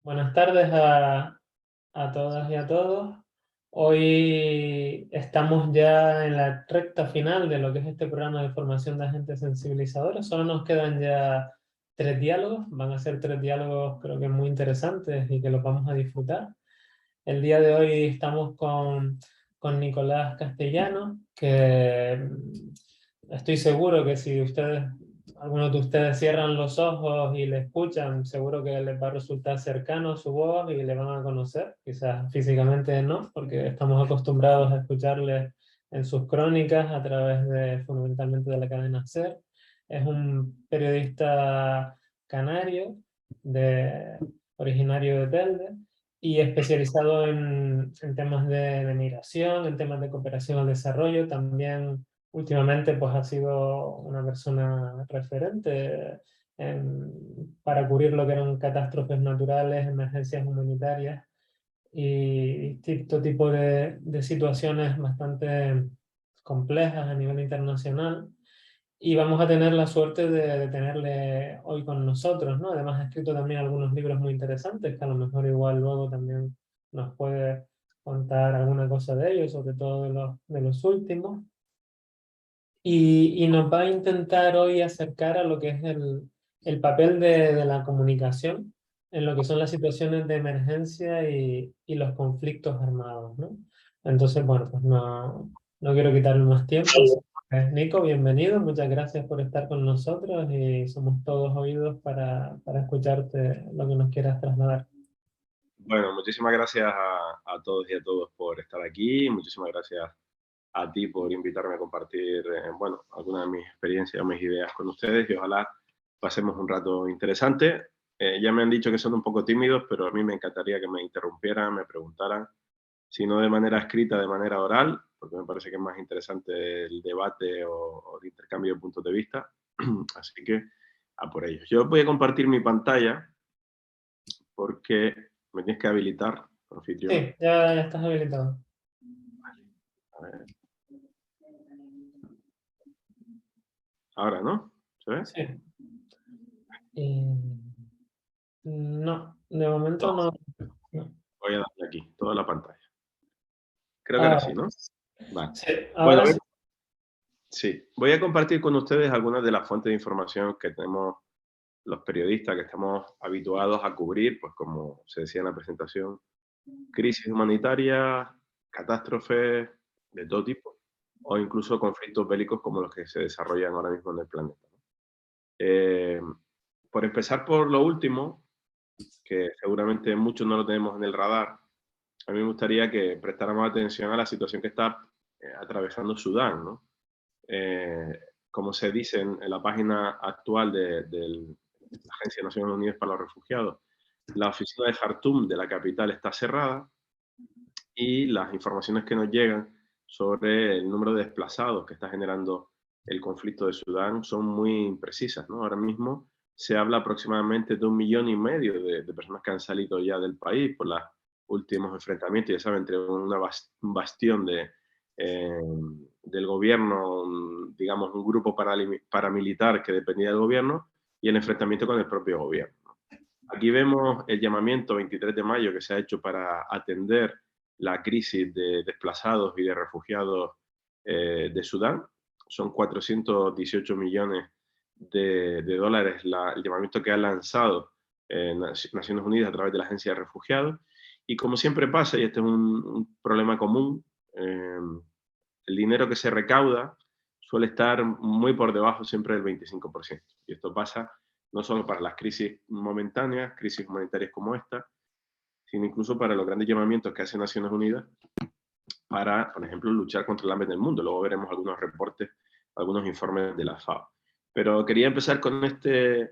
Buenas tardes a todas y a todos. Hoy estamos ya en la recta final de lo que es este programa de formación de agentes sensibilizadores. Solo nos quedan ya 3 diálogos. Van a ser 3 diálogos creo que muy interesantes y que los vamos a disfrutar. El día de hoy estamos con Nicolás Castellano, que estoy seguro que si algunos de ustedes cierran los ojos y le escuchan, seguro que les va a resultar cercano su voz y le van a conocer. Quizás físicamente no, porque estamos acostumbrados a escucharle en sus crónicas a través fundamentalmente de la cadena SER. Es un periodista canario, originario de Telde, y especializado en temas de migración, en temas de cooperación al desarrollo. También últimamente pues ha sido una persona referente para cubrir lo que eran catástrofes naturales, emergencias humanitarias y distinto tipo de situaciones bastante complejas a nivel internacional. Y vamos a tener la suerte de tenerle hoy con nosotros, ¿no? Además ha escrito también algunos libros muy interesantes que a lo mejor igual luego también nos puede contar alguna cosa de ellos, sobre todo de los últimos. Y nos va a intentar hoy acercar a lo que es el papel de la comunicación en lo que son las situaciones de emergencia y los conflictos armados, ¿no? Entonces, bueno, pues no quiero quitarle más tiempo. Nico, bienvenido, muchas gracias por estar con nosotros y somos todos oídos para escucharte lo que nos quieras trasladar. Bueno, muchísimas gracias a todos y a todos por estar aquí. Muchísimas gracias a ti por invitarme a compartir, bueno, algunas de mis experiencias, mis ideas con ustedes y ojalá pasemos un rato interesante. Ya me han dicho que son un poco tímidos, pero a mí me encantaría que me interrumpieran, me preguntaran, si no de manera escrita, de manera oral, porque me parece que es más interesante el debate o el intercambio de puntos de vista. Así que a por ellos. Yo voy a compartir mi pantalla porque me tienes que habilitar, anfitriona. Sí, ya estás habilitado. A ver, ahora, ¿no? ¿Se ve? Sí. Y no, de momento No, no. No. voy a darle aquí, toda la pantalla. Creo que ahora Ah, sí, ¿no? Vale. sí, Bueno, ahora sí. sí, voy a compartir con ustedes algunas de las fuentes de información que tenemos los periodistas que estamos habituados a cubrir, pues como se decía en la presentación, crisis humanitarias, catástrofes de todo tipo, o incluso conflictos bélicos como los que se desarrollan ahora mismo en el planeta. Eh, por empezar por lo último, que seguramente muchos no lo tenemos en el radar, a mí me gustaría que prestáramos atención a la situación que está atravesando Sudán, ¿no? Eh, Como se dice en la página actual de la Agencia de Naciones Unidas para los Refugiados, la oficina de Jartum de la capital está cerrada y las informaciones que nos llegan sobre el número de desplazados que está generando el conflicto de Sudán son muy imprecisas, ¿no? Ahora mismo se habla aproximadamente de 1,5 millones de personas que han salido ya del país por los últimos enfrentamientos, ya saben, entre un bastión eh, del gobierno, digamos, un grupo paramilitar que dependía del gobierno y el enfrentamiento con el propio gobierno. Aquí vemos el llamamiento 23 de mayo que se ha hecho para atender la crisis de desplazados y de refugiados de Sudán. Son 418 millones de dólares el llamamiento que ha lanzado Naciones Unidas a través de la Agencia de Refugiados. Y como siempre pasa, y este es un problema común, el dinero que se recauda suele estar muy por debajo siempre del 25%. Y esto pasa no solo para las crisis momentáneas, crisis humanitarias como esta, sino incluso para los grandes llamamientos que hace Naciones Unidas para, por ejemplo, luchar contra el hambre en el mundo. Luego veremos algunos reportes, algunos informes de la FAO. Pero quería empezar con este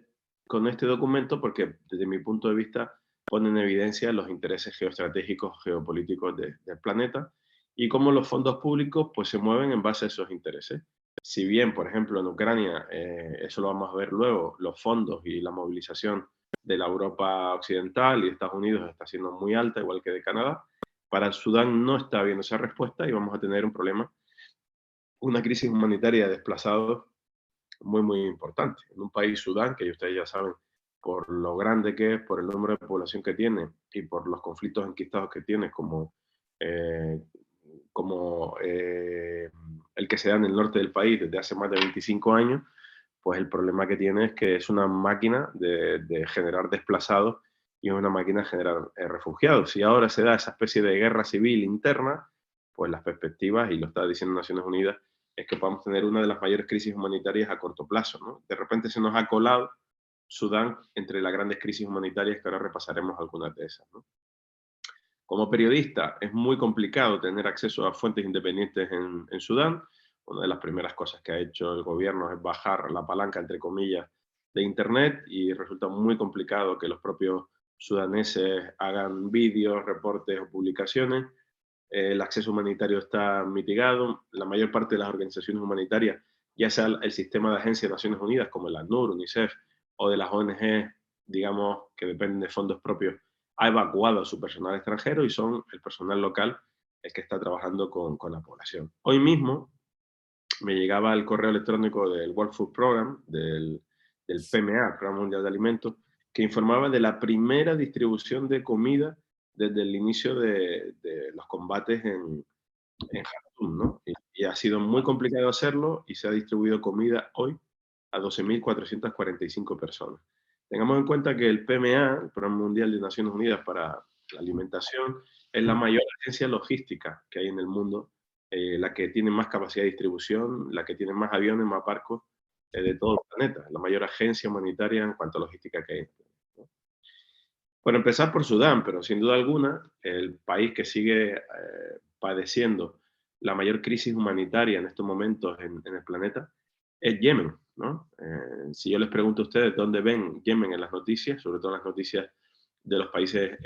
documento porque, desde mi punto de vista, pone en evidencia los intereses geoestratégicos, geopolíticos del planeta y cómo los fondos públicos pues, se mueven en base a esos intereses. Si bien, por ejemplo, en Ucrania, eso lo vamos a ver luego, los fondos y la movilización de la Europa occidental y de Estados Unidos está siendo muy alta, igual que de Canadá, para Sudán no está habiendo esa respuesta y vamos a tener un problema, una crisis humanitaria de desplazados muy, muy importante. En un país, Sudán, que ustedes ya saben por lo grande que es, por el número de población que tiene y por los conflictos enquistados que tiene, eh, como el que se da en el norte del país desde hace más de 25 años, pues el problema que tiene es que es una máquina de generar desplazados y es una máquina de generar refugiados. Si ahora se da esa especie de guerra civil interna, pues las perspectivas, y lo está diciendo Naciones Unidas, es que podamos tener una de las mayores crisis humanitarias a corto plazo, ¿no? De repente se nos ha colado Sudán entre las grandes crisis humanitarias, que ahora repasaremos algunas de esas, ¿no? Como periodista es muy complicado tener acceso a fuentes independientes en Sudán. Una de las primeras cosas que ha hecho el gobierno es bajar la palanca, entre comillas, de Internet, y resulta muy complicado que los propios sudaneses hagan vídeos, reportes o publicaciones. El acceso humanitario está mitigado. La mayor parte de las organizaciones humanitarias, ya sea el sistema de agencias de Naciones Unidas como el ACNUR, UNICEF, o de las ONG, digamos, que dependen de fondos propios, ha evacuado a su personal extranjero y son el personal local el que está trabajando con la población. Hoy mismo me llegaba el correo electrónico del World Food Program, del PMA, Programa Mundial de Alimentos, que informaba de la primera distribución de comida desde el inicio de los combates en Jartum, ¿no? Y ha sido muy complicado hacerlo y se ha distribuido comida hoy a 12.445 personas. Tengamos en cuenta que el PMA, el Programa Mundial de Naciones Unidas para la Alimentación, es la mayor agencia logística que hay en el mundo, la que tiene más capacidad de distribución, la que tiene más aviones, más barcos de todo el planeta, la mayor agencia humanitaria en cuanto a logística que hay. Por empezar por Sudán, pero sin duda alguna, el país que sigue padeciendo la mayor crisis humanitaria en estos momentos en el planeta es Yemen, ¿no? Si yo les pregunto a ustedes dónde ven Yemen en las noticias, sobre todo en las noticias de los países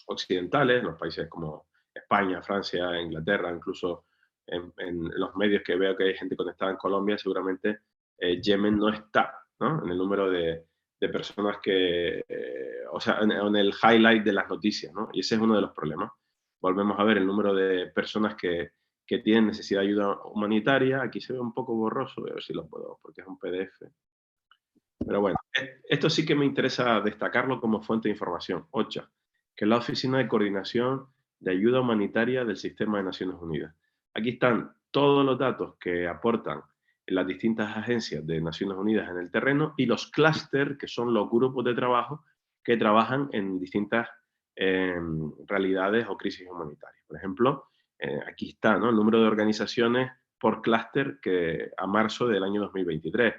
occidentales, los países como España, Francia, Inglaterra, incluso en los medios que veo que hay gente conectada en Colombia, seguramente Yemen no está, ¿no? En el número de personas que, o sea, en el highlight de las noticias, ¿no? Y ese es uno de los problemas. Volvemos a ver el número de personas que tienen necesidad de ayuda humanitaria. Aquí se ve un poco borroso, voy a ver si lo puedo, porque es un PDF. Pero bueno, esto sí que me interesa destacarlo como fuente de información. OCHA, que es la Oficina de Coordinación de Ayuda Humanitaria del Sistema de Naciones Unidas. Aquí están todos los datos que aportan las distintas agencias de Naciones Unidas en el terreno y los clústeres, que son los grupos de trabajo que trabajan en distintas realidades o crisis humanitarias. Por ejemplo, aquí está, ¿no?, el número de organizaciones por clúster que a marzo del año 2023.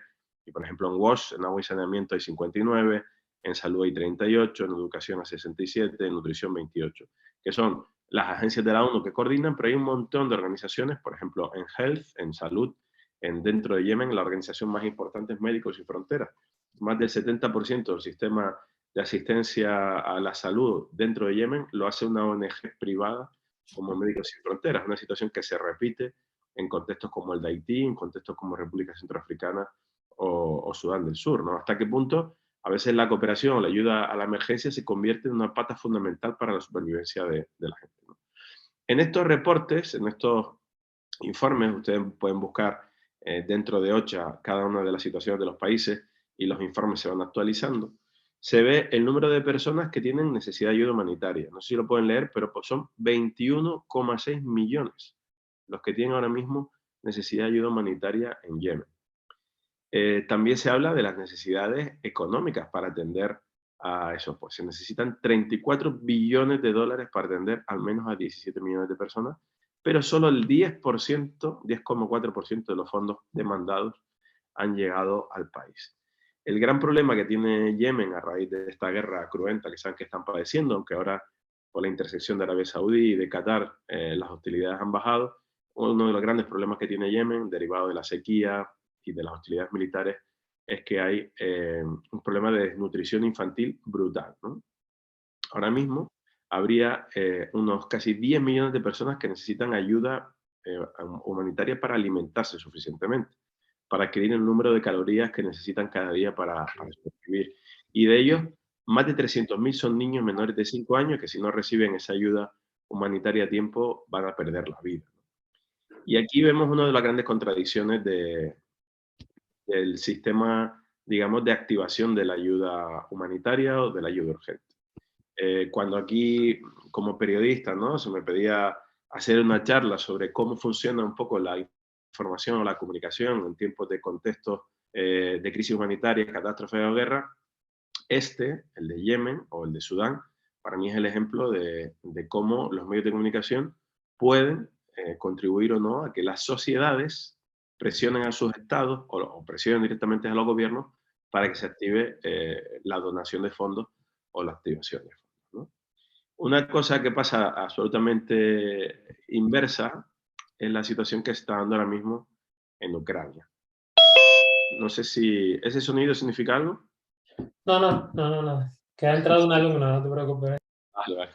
Y por ejemplo, en WASH, en agua y saneamiento, hay 59, en salud hay 38, en educación hay 67, en nutrición 28, que son las agencias de la ONU que coordinan, pero hay un montón de organizaciones, por ejemplo, en Health, en salud, dentro de Yemen, la organización más importante es Médicos Sin Fronteras. Más del 70% del sistema de asistencia a la salud dentro de Yemen lo hace una ONG privada como Médicos Sin Fronteras, una situación que se repite en contextos como el de Haití, en contextos como República Centroafricana o Sudán del Sur, ¿no? Hasta qué punto a veces la cooperación o la ayuda a la emergencia se convierte en una pata fundamental para la supervivencia de la gente, ¿no? En estos reportes, en estos informes, ustedes pueden buscar dentro de OCHA cada una de las situaciones de los países y los informes se van actualizando. Se ve el número de personas que tienen necesidad de ayuda humanitaria. No sé si lo pueden leer, pero pues son 21,6 millones los que tienen ahora mismo necesidad de ayuda humanitaria en Yemen. También se habla de las necesidades económicas para atender a eso. Pues se necesitan 34 billones de dólares para atender al menos a 17 millones de personas, pero solo el 10%, 10,4% de los fondos demandados han llegado al país. El gran problema que tiene Yemen a raíz de esta guerra cruenta que saben que están padeciendo, aunque ahora por la intersección de Arabia Saudí y de Qatar las hostilidades han bajado, uno de los grandes problemas que tiene Yemen, derivado de la sequía y de las hostilidades militares, es que hay un problema de desnutrición infantil brutal, ¿no? Ahora mismo habría unos casi 10 millones de personas que necesitan ayuda humanitaria para alimentarse suficientemente, para adquirir el número de calorías que necesitan cada día para sobrevivir. Y de ellos, más de 300.000 son niños menores de 5 años que si no reciben esa ayuda humanitaria a tiempo van a perder la vida. Y aquí vemos una de las grandes contradicciones del sistema digamos, de activación de la ayuda humanitaria o de la ayuda urgente. Cuando aquí, como periodista, ¿no?, se me pedía hacer una charla sobre cómo funciona un poco la información o la comunicación en tiempos de contextos de crisis humanitaria, catástrofe o guerra, el de Yemen o el de Sudán, para mí es el ejemplo de cómo los medios de comunicación pueden contribuir o no a que las sociedades presionen a sus estados o presionen directamente a los gobiernos para que se active la donación de fondos o la activación de fondos, ¿no? Una cosa que pasa absolutamente inversa es la situación que está dando ahora mismo en Ucrania. No sé si ese sonido significa algo. No, no, no, no, no. Que ha entrado un alumno, no te preocupes. Vale, vale.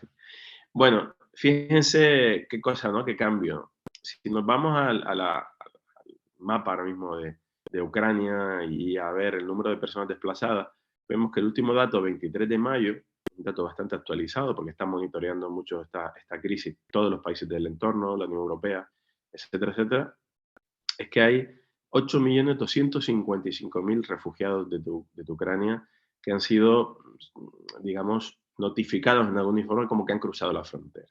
Bueno, fíjense qué cosa, ¿no? Qué cambio. Si nos vamos al mapa ahora mismo de Ucrania y a ver el número de personas desplazadas, vemos que el último dato, 23 de mayo, un dato bastante actualizado porque están monitoreando mucho esta crisis, todos los países del entorno, la Unión Europea, etcétera, etcétera, es que hay 8.255.000 refugiados de Ucrania que han sido, digamos, notificados en algún informe como que han cruzado la frontera.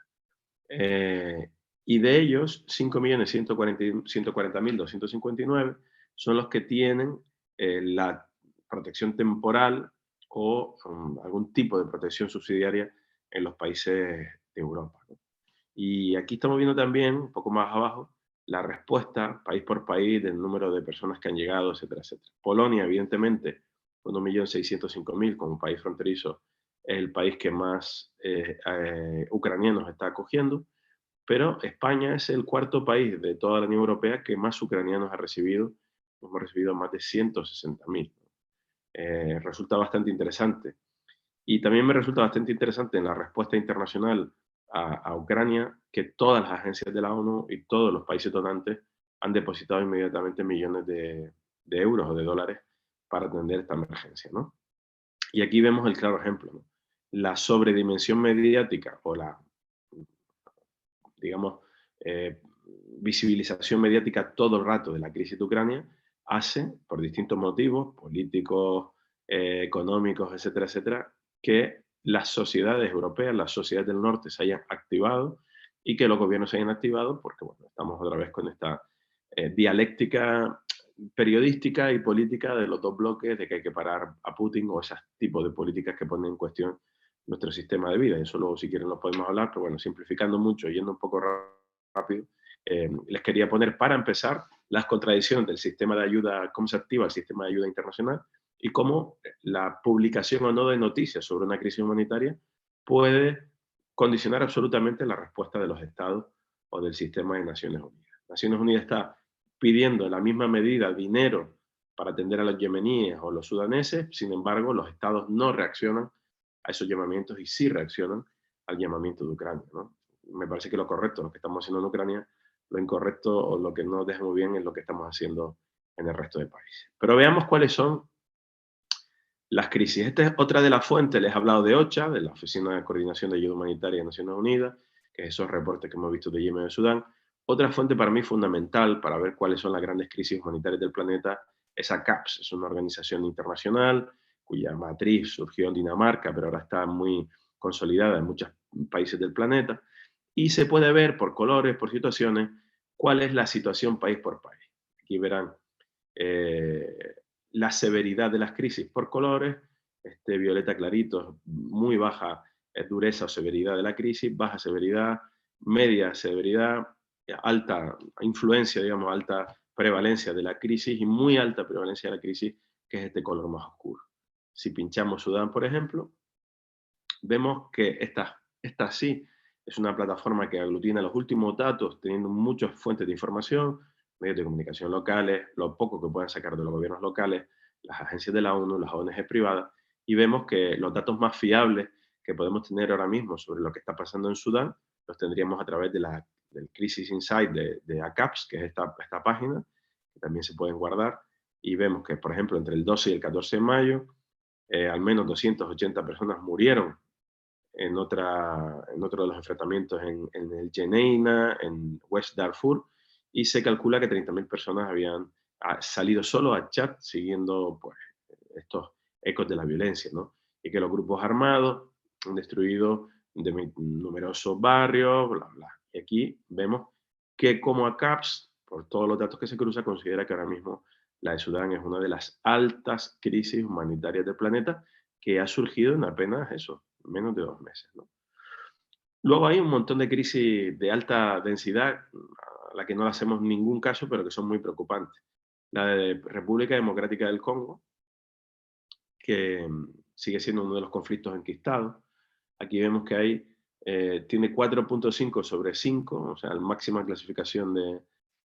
Y de ellos, 5.140.259 son los que tienen la protección temporal o algún tipo de protección subsidiaria en los países de Europa, ¿no? Y aquí estamos viendo también, un poco más abajo, la respuesta país por país del número de personas que han llegado, etcétera, etcétera. Polonia, evidentemente, con 1.605.000 como país fronterizo, es el país que más ucranianos está acogiendo, pero España es el cuarto país de toda la Unión Europea que más ucranianos ha recibido. Hemos recibido más de 160.000. Resulta bastante interesante. Y también me resulta bastante interesante en la respuesta internacional a Ucrania que todas las agencias de la ONU y todos los países donantes han depositado inmediatamente millones de euros o de dólares para atender esta emergencia, ¿no? Y aquí vemos el claro ejemplo, ¿no? La sobredimensión mediática o la, digamos, eh, visibilización mediática todo el rato de la crisis de Ucrania hace, por distintos motivos, políticos, económicos, etcétera, etcétera, que las sociedades europeas, las sociedades del norte se hayan activado y que los gobiernos se hayan activado porque, bueno, estamos otra vez con esta dialéctica periodística y política de los dos bloques, de que hay que parar a Putin o ese tipo de políticas que ponen en cuestión nuestro sistema de vida. Y eso luego, si quieren, lo podemos hablar, pero bueno, simplificando mucho, yendo un poco rápido, les quería poner, para empezar, las contradicciones del sistema de ayuda, cómo se activa el sistema de ayuda internacional y cómo la publicación o no de noticias sobre una crisis humanitaria puede condicionar absolutamente la respuesta de los estados o del sistema de Naciones Unidas. Naciones Unidas está pidiendo en la misma medida dinero para atender a los yemeníes o los sudaneses, sin embargo, los estados no reaccionan a esos llamamientos y sí reaccionan al llamamiento de Ucrania, ¿no? Me parece que lo correcto, lo que estamos haciendo en Ucrania, lo incorrecto o lo que no deja muy bien es lo que estamos haciendo en el resto de países. Pero veamos cuáles son las crisis. Esta es otra de las fuentes, les he hablado de OCHA, de la Oficina de Coordinación de Ayuda Humanitaria de Naciones Unidas, que es esos reportes que hemos visto de Yemen y de Sudán. Otra fuente para mí fundamental para ver cuáles son las grandes crisis humanitarias del planeta es ACAPS, es una organización internacional cuya matriz surgió en Dinamarca, pero ahora está muy consolidada en muchos países del planeta, y se puede ver por colores, por situaciones, cuál es la situación país por país. Aquí verán la severidad de las crisis por colores, violeta clarito, muy baja dureza o severidad de la crisis, baja severidad, media severidad, alta influencia, digamos, alta prevalencia de la crisis y muy alta prevalencia de la crisis, que es este color más oscuro. Si pinchamos Sudán, por ejemplo, vemos que esta sí es una plataforma que aglutina los últimos datos, teniendo muchas fuentes de información, medios de comunicación locales, lo poco que puedan sacar de los gobiernos locales, las agencias de la ONU, las ONG privadas, y vemos que los datos más fiables que podemos tener ahora mismo sobre lo que está pasando en Sudán, los tendríamos a través del Crisis Insight de ACAPS, que es esta página, que también se pueden guardar, y vemos que, por ejemplo, entre el 12 y el 14 de mayo, al menos 280 personas murieron en otro de los enfrentamientos en el Jeneina, en West Darfur, y se calcula que 30.000 personas habían salido solo a Chad siguiendo pues, estos ecos de la violencia, ¿no? Y que los grupos armados han destruido numerosos barrios, bla, bla. Y aquí vemos que como ACAPS, por todos los datos que se cruzan, considera que ahora mismo la de Sudán es una de las altas crisis humanitarias del planeta que ha surgido en apenas eso, menos de 2 meses, ¿no? Luego hay un montón de crisis de alta densidad, a la que no le hacemos ningún caso, pero que son muy preocupantes. La de República Democrática del Congo, que sigue siendo uno de los conflictos enquistados. Aquí vemos que tiene 4.5 sobre 5, o sea, la máxima clasificación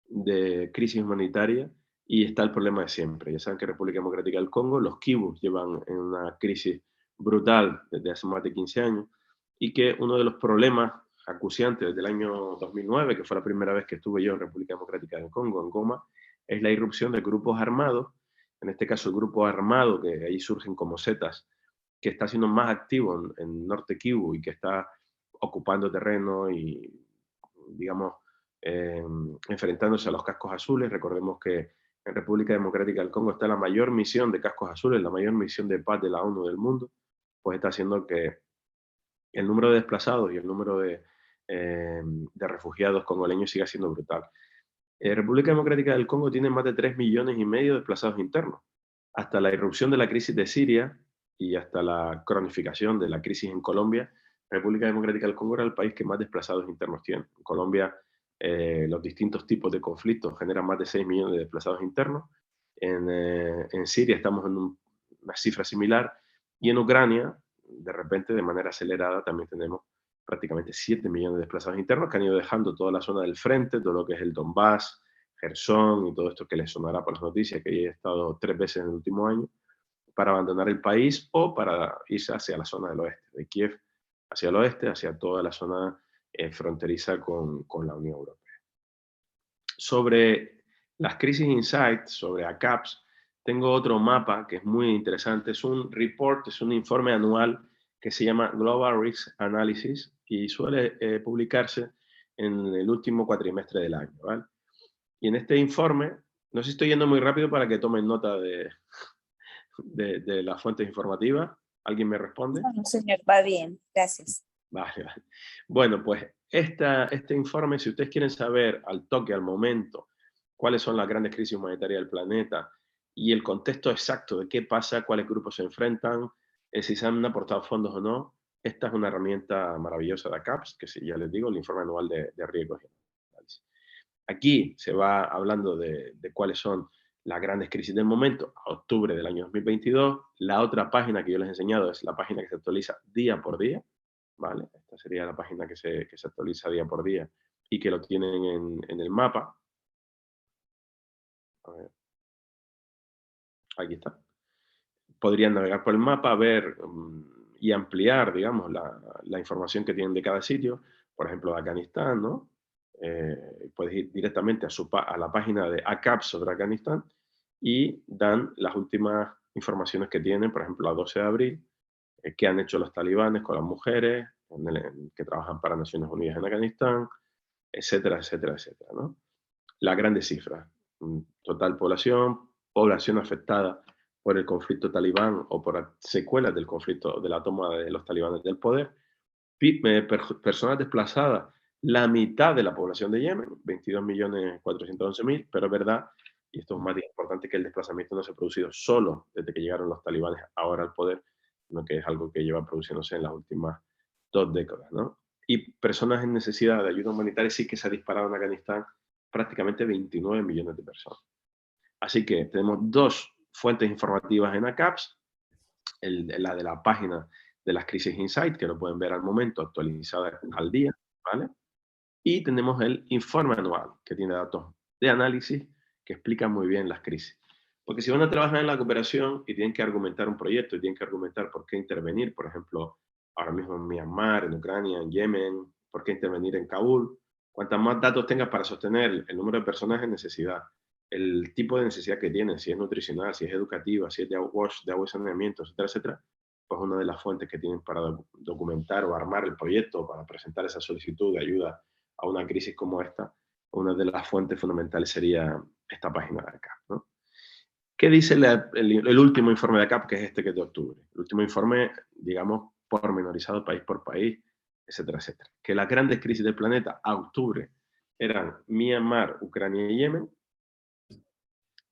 de crisis humanitaria, y está el problema de siempre. Ya saben que República Democrática del Congo, los Kivus llevan en una crisis brutal desde hace más de 15 años, y que uno de los problemas acuciantes desde el año 2009, que fue la primera vez que estuve yo en República Democrática del Congo, en Goma, es la irrupción de grupos armados, en este caso el grupo armado, que ahí surgen como setas, que está siendo más activo en Norte Kivu y que está ocupando terreno y, digamos, enfrentándose a los cascos azules. Recordemos que en República Democrática del Congo está la mayor misión de cascos azules, la mayor misión de paz de la ONU del mundo, pues está haciendo que el número de desplazados y el número de refugiados congoleños siga siendo brutal. República Democrática del Congo tiene más de 3,5 millones de desplazados internos. Hasta la irrupción de la crisis de Siria y hasta la cronificación de la crisis en Colombia, República Democrática del Congo era el país que más desplazados internos tiene. En Colombia, los distintos tipos de conflictos generan más de 6 millones de desplazados internos. En Siria estamos en una cifra similar. Y en Ucrania, de repente, de manera acelerada, también tenemos prácticamente 7 millones de desplazados internos que han ido dejando toda la zona del frente, todo lo que es el Donbass, Gerson y todo esto que les sonará por las noticias, que he estado 3 veces en el último año, para abandonar el país o para irse hacia la zona del oeste, de Kiev hacia el oeste, hacia toda la zona fronteriza con la Unión Europea. Sobre las crisis insights, sobre ACAPS, tengo otro mapa que es muy interesante. Es un report, es un informe anual que se llama Global Risk Analysis y suele publicarse en el último cuatrimestre del año, ¿vale? Y en este informe, no sé si estoy yendo muy rápido para que tomen nota de las fuentes informativas. ¿Alguien me responde? No, señor, va bien, gracias. Vale, vale. Bueno, pues este informe, si ustedes quieren saber al toque, al momento, cuáles son las grandes crisis humanitarias del planeta y el contexto exacto de qué pasa, cuáles grupos se enfrentan, si se han aportado fondos o no, esta es una herramienta maravillosa de ACAPS, que ya les digo, el informe anual de riesgos. Aquí se va hablando de cuáles son las grandes crisis del momento, a octubre del año 2022. La otra página que yo les he enseñado es la página que se actualiza día por día, ¿vale? Esta sería la página que se actualiza día por día y que lo tienen en el mapa. A ver. Aquí está. Podrían navegar por el mapa, ver y ampliar, digamos, la información que tienen de cada sitio. Por ejemplo, de Afganistán, ¿no? Puedes ir directamente a la página de ACAPS sobre Afganistán y dan las últimas informaciones que tienen, por ejemplo, a 12 de abril, qué han hecho los talibanes con las mujeres que trabajan para Naciones Unidas en Afganistán, etcétera, etcétera, etcétera, ¿no? Las grandes cifras. Total población afectada por el conflicto talibán o por secuelas del conflicto de la toma de los talibanes del poder. Personas desplazadas, la mitad de la población de Yemen, 22.411.000, pero es verdad, y esto es más importante, que el desplazamiento no se ha producido solo desde que llegaron los talibanes ahora al poder, sino que es algo que lleva produciéndose en las últimas 2 décadas, ¿no? Y personas en necesidad de ayuda humanitaria sí que se ha disparado en Afganistán prácticamente 29 millones de personas. Así que tenemos 2 fuentes informativas en ACAPS, la de la página de las crisis insight, que lo pueden ver al momento, actualizada al día, ¿vale? Y tenemos el informe anual, que tiene datos de análisis que explican muy bien las crisis. Porque si van a trabajar en la cooperación y tienen que argumentar un proyecto y tienen que argumentar por qué intervenir, por ejemplo, ahora mismo en Myanmar, en Ucrania, en Yemen, por qué intervenir en Kabul, cuantas más datos tengas para sostener el número de personas en necesidad, el tipo de necesidad que tienen, si es nutricional, si es educativa, si es de agua y saneamiento, etcétera, etcétera, pues una de las fuentes que tienen para documentar o armar el proyecto, para presentar esa solicitud de ayuda a una crisis como esta, una de las fuentes fundamentales sería esta página de acá, ¿no? ¿Qué dice el último informe de ACAP, que es este que es de octubre? El último informe, digamos, pormenorizado país por país, etcétera, etcétera. Que las grandes crisis del planeta a octubre eran Myanmar, Ucrania y Yemen,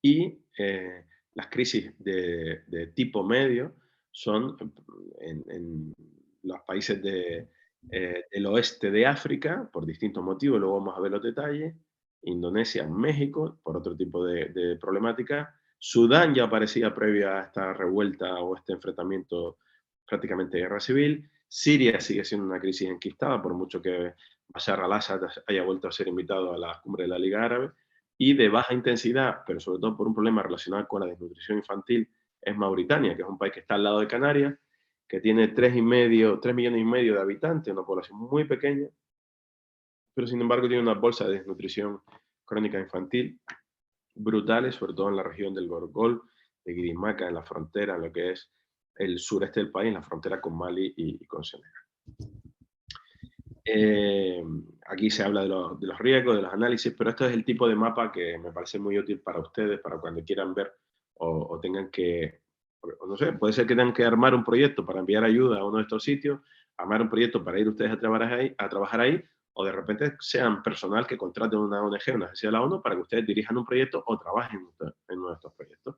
y las crisis de tipo medio son en los países del oeste de África, por distintos motivos, luego vamos a ver los detalles, Indonesia, México, por otro tipo de problemática, Sudán ya aparecía previo a esta revuelta o este enfrentamiento prácticamente guerra civil, Siria sigue siendo una crisis enquistada, por mucho que Bashar al-Assad haya vuelto a ser invitado a la cumbre de la Liga Árabe, y de baja intensidad, pero sobre todo por un problema relacionado con la desnutrición infantil, es Mauritania, que es un país que está al lado de Canarias, que tiene 3 millones y medio de habitantes, una población muy pequeña, pero sin embargo tiene una bolsa de desnutrición crónica infantil brutales, sobre todo en la región del Gorgol, de Guirimaca, en la frontera, en lo que es el sureste del país, en la frontera con Mali y con Senegal. Aquí se habla de los riesgos, de los análisis, pero esto es el tipo de mapa que me parece muy útil para ustedes, para cuando quieran ver o tengan que, o no sé, puede ser que tengan que armar un proyecto para enviar ayuda a uno de estos sitios, armar un proyecto para ir ustedes a trabajar ahí, o de repente sean personal que contraten una ONG, una agencia de la ONU, para que ustedes dirijan un proyecto o trabajen en uno de estos proyectos.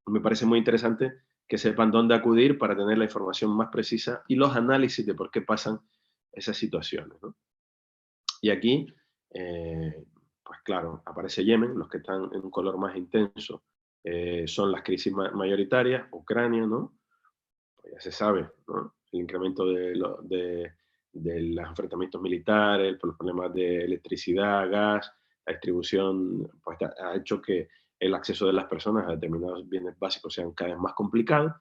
Me parece muy interesante que sepan dónde acudir para tener la información más precisa y los análisis de por qué pasan esas situaciones, ¿no? Y aquí, pues claro, aparece Yemen, los que están en un color más intenso son las crisis mayoritarias, Ucrania, ¿no? Pues ya se sabe, ¿no? El incremento de los enfrentamientos militares, por los problemas de electricidad, gas, la distribución, pues ha hecho que el acceso de las personas a determinados bienes básicos sean cada vez más complicados,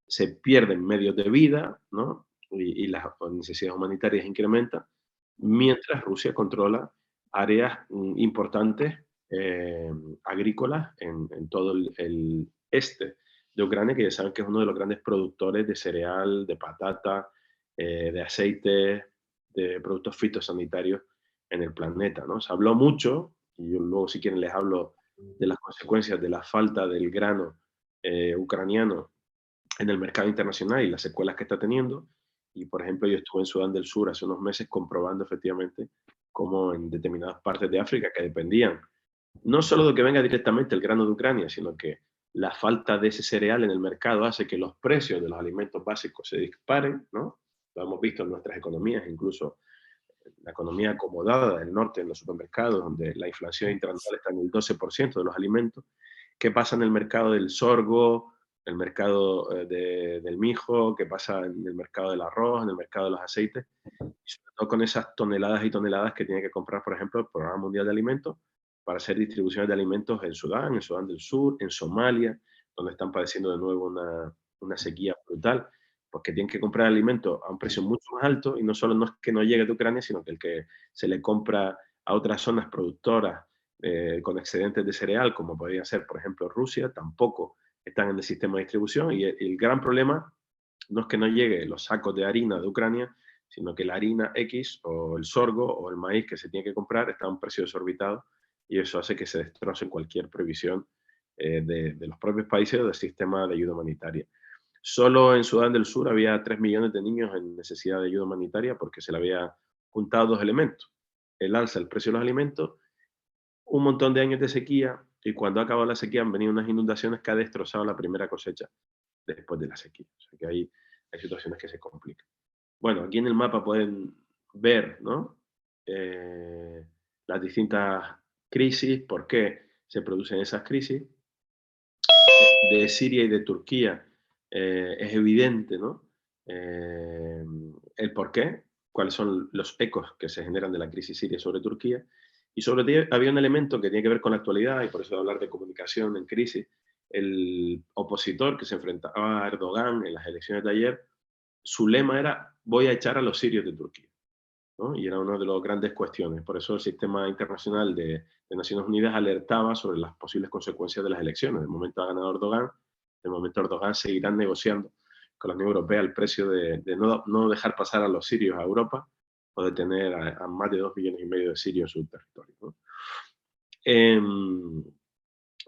se pierden medios de vida, ¿no? Y las necesidades humanitarias incrementan, mientras Rusia controla áreas importantes agrícolas en todo el este de Ucrania, que ya saben que es uno de los grandes productores de cereal, de patata, de aceite, de productos fitosanitarios en el planeta, ¿no? Se habló mucho, y yo luego si quieren les hablo de las consecuencias de la falta del grano ucraniano en el mercado internacional y las secuelas que está teniendo. Y, por ejemplo, yo estuve en Sudán del Sur hace unos meses comprobando efectivamente cómo en determinadas partes de África que dependían no solo de que venga directamente el grano de Ucrania, sino que la falta de ese cereal en el mercado hace que los precios de los alimentos básicos se disparen, ¿no? Lo hemos visto en nuestras economías, incluso la economía acomodada del norte, en los supermercados, donde la inflación interanual está en el 12% de los alimentos. ¿Qué pasa en el mercado del sorgo, el mercado del mijo? ¿Qué pasa en el mercado del arroz, en el mercado de los aceites? Y sobre todo con esas toneladas y toneladas que tiene que comprar, por ejemplo, el Programa Mundial de Alimentos para hacer distribuciones de alimentos en Sudán del Sur, en Somalia, donde están padeciendo de nuevo una sequía brutal, porque tienen que comprar alimentos a un precio mucho más alto, y no solo no es que no llegue de Ucrania, sino que el que se le compra a otras zonas productoras con excedentes de cereal, como podría ser, por ejemplo, Rusia, tampoco están en el sistema de distribución, y el gran problema no es que no llegue los sacos de harina de Ucrania, sino que la harina X o el sorgo o el maíz que se tiene que comprar está a un precio desorbitado, y eso hace que se destroce cualquier previsión de los propios países o del sistema de ayuda humanitaria. Solo en Sudán del Sur había 3 millones de niños en necesidad de ayuda humanitaria porque se le había juntado dos elementos: el alza del precio de los alimentos, un montón de años de sequía, y cuando ha acabado la sequía han venido unas inundaciones que ha destrozado la primera cosecha después de la sequía. O sea que hay situaciones que se complican. Bueno, aquí en el mapa pueden ver, ¿no? Las distintas crisis, por qué se producen esas crisis. De Siria y de Turquía es evidente, ¿no? El por qué, cuáles son los ecos que se generan de la crisis siria sobre Turquía. Y sobre todo había un elemento que tiene que ver con la actualidad, y por eso hablar de comunicación en crisis. El opositor que se enfrentaba a Erdogan en las elecciones de ayer, su lema era: voy a echar a los sirios de Turquía, ¿no? Y era una de las grandes cuestiones. Por eso el sistema internacional de Naciones Unidas alertaba sobre las posibles consecuencias de las elecciones. De momento ha ganado Erdogan, de momento Erdogan seguirá negociando con la Unión Europea el precio de no dejar pasar a los sirios a Europa, o de tener a más de 2,5 millones de sirios en su territorio, ¿no?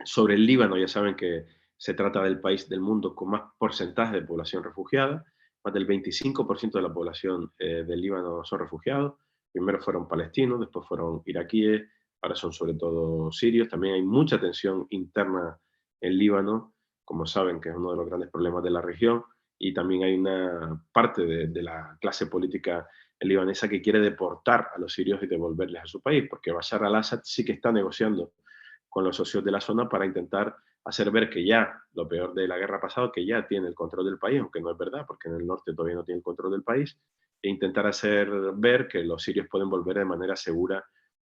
Sobre el Líbano, ya saben que Se trata del país del mundo con más porcentaje de población refugiada. Más del 25% de la población del Líbano son refugiados. Primero fueron palestinos, después fueron iraquíes, ahora son sobre todo sirios. También hay mucha tensión interna en Líbano, como saben, que es uno de los grandes problemas de la región. Y también hay una parte de la clase política libanesa que quiere deportar a los sirios y devolverles a su país, porque Bashar al-Assad sí que está negociando con los socios de la zona para intentar hacer ver que ya, lo peor de la guerra pasada, que ya tiene el control del país, aunque no es verdad, porque en el norte todavía no tiene el control del país, e intentar hacer ver que los sirios pueden volver de manera segura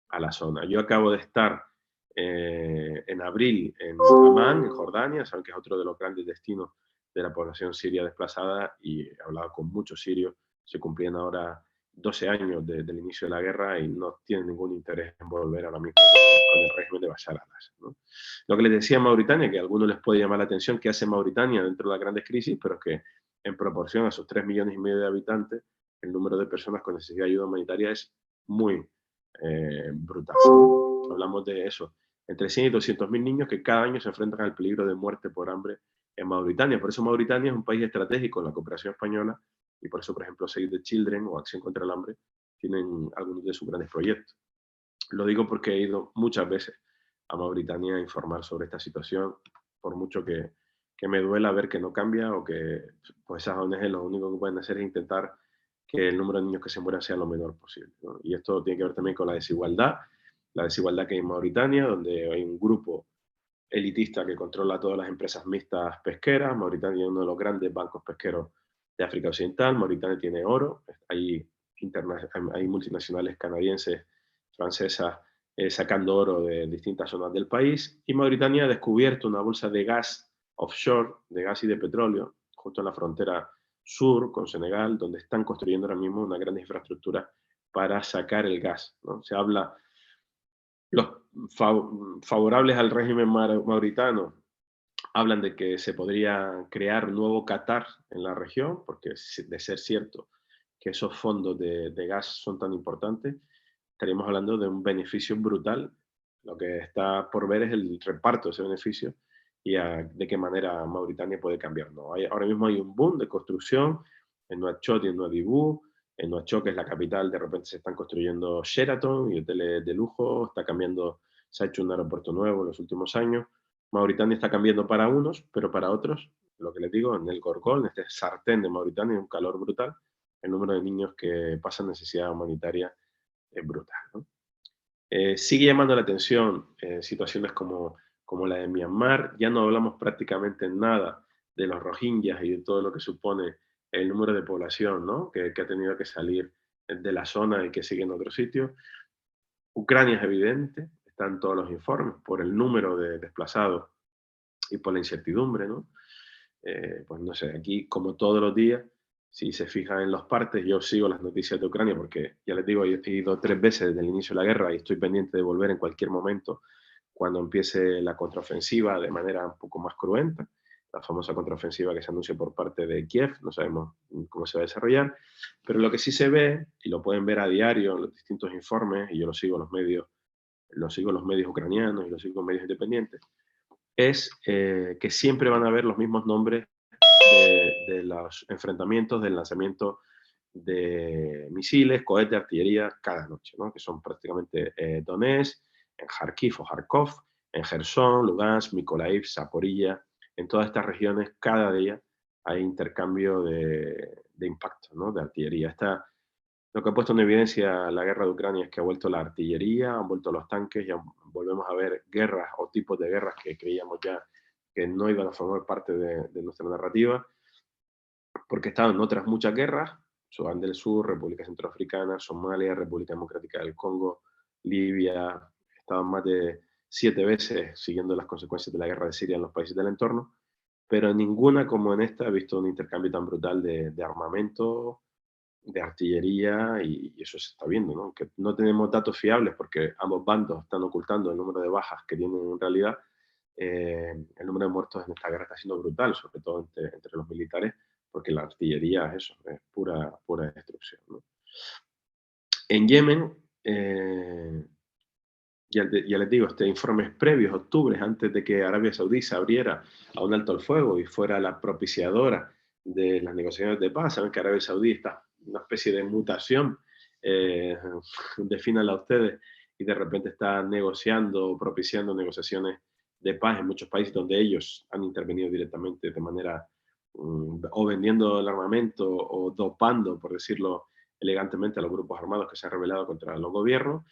a la zona. Yo acabo de estar en abril en Amán, en Jordania, saben que es otro de los grandes destinos de la población siria desplazada, y he hablado con muchos sirios. Se cumplían ahora 12 años del inicio de la guerra y no tienen ningún interés en volver ahora mismo con el régimen de Bashar al-Assad, ¿no? Lo que les decía en Mauritania, que a algunos les puede llamar la atención, que hace Mauritania dentro de las grandes crisis, pero que en proporción a sus 3,5 millones de habitantes, el número de personas con necesidad de ayuda humanitaria es muy brutal. Hablamos de eso, entre 100 y 200.000 niños que cada año se enfrentan al peligro de muerte por hambre en Mauritania. Por eso Mauritania es un país estratégico en la cooperación española, y por eso, por ejemplo, Save the Children o Acción contra el Hambre tienen algunos de sus grandes proyectos. Lo digo porque he ido muchas veces a Mauritania a informar sobre esta situación, por mucho que me duela ver que no cambia, o que pues esas ONG lo único que pueden hacer es intentar que el número de niños que se mueran sea lo menor posible, ¿no? Y esto tiene que ver también con la desigualdad que hay en Mauritania, donde hay un grupo elitista que controla todas las empresas mixtas pesqueras. Mauritania es uno de los grandes bancos pesqueros de África Occidental. Mauritania tiene oro, hay multinacionales canadienses, francesas, sacando oro de distintas zonas del país, y Mauritania ha descubierto una bolsa de gas offshore, de gas y de petróleo, justo en la frontera sur con Senegal, donde están construyendo ahora mismo una gran infraestructura para sacar el gas, ¿no? Se habla, los favorables al régimen mauritano hablan de que se podría crear un nuevo Qatar en la región, porque de ser cierto que esos fondos de gas son tan importantes, estaríamos hablando de un beneficio brutal. Lo que está por ver es el reparto de ese beneficio y de qué manera Mauritania puede cambiar, ¿no? Ahora mismo hay un boom de construcción en Nouakchott y en Nouadhibou. En Nouakchott, que es la capital, de repente se están construyendo Sheraton y hoteles de lujo, se ha hecho un aeropuerto nuevo en los últimos años. Mauritania está cambiando para unos, pero para otros, lo que les digo, en el Gorgol, en este sartén de Mauritania, hay un calor brutal. El número de niños que pasan necesidad humanitaria es brutal, ¿no? Sigue llamando la atención situaciones como la de Myanmar. Ya no hablamos prácticamente nada de los rohingyas y de todo lo que supone el número de población, ¿no?, que ha tenido que salir de la zona y que sigue en otros sitios. Ucrania es evidente, están todos los informes por el número de desplazados y por la incertidumbre, ¿no? Pues no sé, aquí como todos los días, si se fijan en los partes, yo sigo las noticias de Ucrania porque, ya les digo, he ido 3 veces desde el inicio de la guerra y estoy pendiente de volver en cualquier momento cuando empiece la contraofensiva de manera un poco más cruenta, la famosa contraofensiva que se anuncia por parte de Kiev. No sabemos cómo se va a desarrollar, pero lo que sí se ve, y lo pueden ver a diario en los distintos informes, y yo lo sigo en los medios ucranianos y lo sigo en medios independientes, es que siempre van a haber los mismos nombres de los enfrentamientos, del lanzamiento de misiles, cohetes, artillería cada noche, ¿no?, que son prácticamente Donetsk, en Kharkiv o Kharkov, en Gerson, Lugansk, Mykolaiv, Zaporilla. En todas estas regiones cada día hay intercambio de impacto, ¿no?, de artillería. Lo que ha puesto en evidencia la guerra de Ucrania es que ha vuelto la artillería, han vuelto los tanques, ya volvemos a ver guerras o tipos de guerras que creíamos ya que no iban a formar parte de nuestra narrativa, porque estaban otras muchas guerras: Sudán del Sur, República Centroafricana, Somalia, República Democrática del Congo, Libia. Estaban más de 7 veces siguiendo las consecuencias de la guerra de Siria en los países del entorno, pero en ninguna como en esta he visto un intercambio tan brutal de armamento, de artillería, y eso se está viendo, ¿no? Que no tenemos datos fiables porque ambos bandos están ocultando el número de bajas que tienen en realidad. El número de muertos en esta guerra está siendo brutal, sobre todo entre los militares, porque la artillería es eso, es pura destrucción, ¿no? En Yemen, ya les digo, informes previos, octubre, antes de que Arabia Saudí se abriera a un alto el fuego y fuera la propiciadora de las negociaciones de paz. Saben que Arabia Saudí está en una especie de mutación, defínanla ustedes, y de repente está negociando, propiciando negociaciones de paz en muchos países donde ellos han intervenido directamente de manera o vendiendo el armamento o dopando, por decirlo elegantemente, a los grupos armados que se han rebelado contra los gobiernos,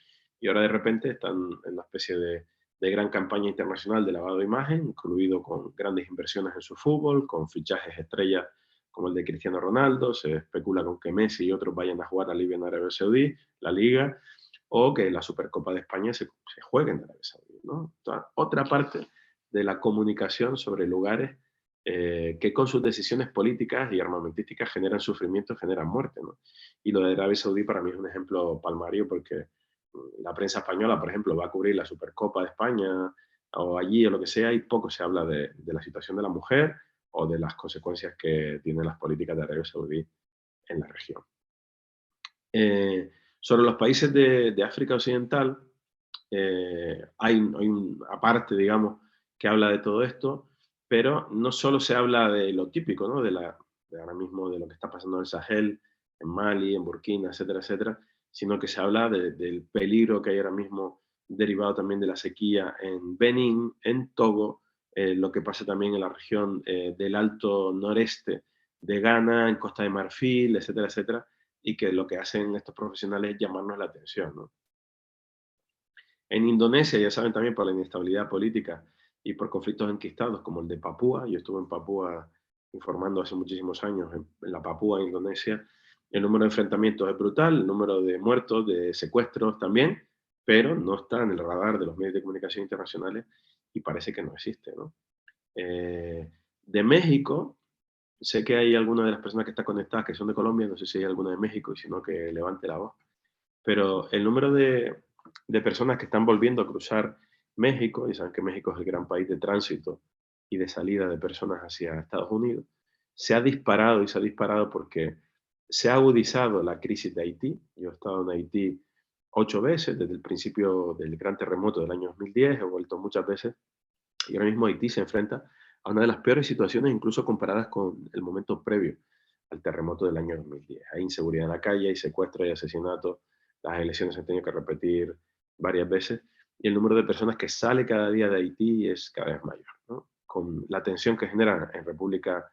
y ahora de repente están en una especie de gran campaña internacional de lavado de imagen, incluido con grandes inversiones en su fútbol, con fichajes estrellas como el de Cristiano Ronaldo. Se especula con que Messi y otros vayan a jugar a Libia en Arabia Saudí, la Liga, o que la Supercopa de España se juegue en Arabia Saudí, ¿no? Otra parte de la comunicación sobre lugares que con sus decisiones políticas y armamentísticas generan sufrimiento, generan muerte, ¿no? Y lo de Arabia Saudí para mí es un ejemplo palmario, porque la prensa española, por ejemplo, va a cubrir la Supercopa de España o allí o lo que sea, y poco se habla de la situación de la mujer o de las consecuencias que tienen las políticas de Arabia Saudí en la región. Sobre los países de África Occidental, hay una parte, digamos, que habla de todo esto, pero no solo se habla de lo típico, ¿no? de ahora mismo de lo que está pasando en el Sahel, en Mali, en Burkina, etcétera, etcétera, sino que se habla del peligro que hay ahora mismo derivado también de la sequía en Benín, en Togo, lo que pasa también en la región del Alto Noreste de Ghana, en Costa de Marfil, etcétera, etcétera, y que lo que hacen estos profesionales es llamarnos la atención, ¿no? En Indonesia, ya saben, también por la inestabilidad política y por conflictos enquistados como el de Papúa. Yo estuve en Papúa informando hace muchísimos años, en la Papúa, Indonesia. El número de enfrentamientos es brutal, el número de muertos, de secuestros también, pero no está en el radar de los medios de comunicación internacionales y parece que no existe, ¿no? De México, sé que hay algunas de las personas que están conectadas que son de Colombia, no sé si hay alguna de México, y si no, que levante la voz. Pero el número de personas que están volviendo a cruzar México, y saben que México es el gran país de tránsito y de salida de personas hacia Estados Unidos, se ha disparado, y se ha disparado porque se ha agudizado la crisis de Haití. Yo he estado en Haití 8 veces desde el principio del gran terremoto del año 2010, he vuelto muchas veces, y ahora mismo Haití se enfrenta a una de las peores situaciones, incluso comparadas con el momento previo al terremoto del año 2010. Hay inseguridad en la calle, hay secuestros, hay asesinatos, las elecciones se han tenido que repetir varias veces, y el número de personas que sale cada día de Haití es cada vez mayor, ¿no? Con la tensión que genera en República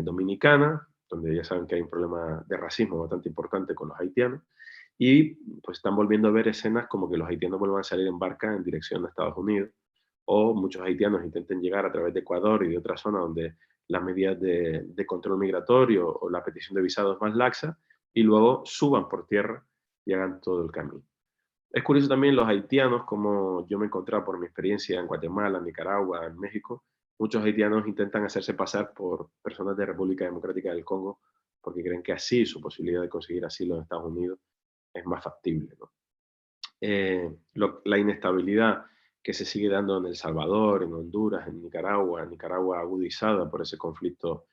Dominicana, donde ya saben que hay un problema de racismo bastante importante con los haitianos, y pues están volviendo a ver escenas como que los haitianos vuelvan a salir en barca en dirección a Estados Unidos, o muchos haitianos intenten llegar a través de Ecuador y de otras zonas donde las medidas de control migratorio o la petición de visado es más laxa, y luego suban por tierra y hagan todo el camino. Es curioso también los haitianos, como yo me he encontrado por mi experiencia en Guatemala, Nicaragua, en México. Muchos haitianos intentan hacerse pasar por personas de República Democrática del Congo porque creen que así su posibilidad de conseguir asilo en Estados Unidos es más factible, ¿no? La inestabilidad que se sigue dando en El Salvador, en Honduras, en Nicaragua agudizada por ese conflicto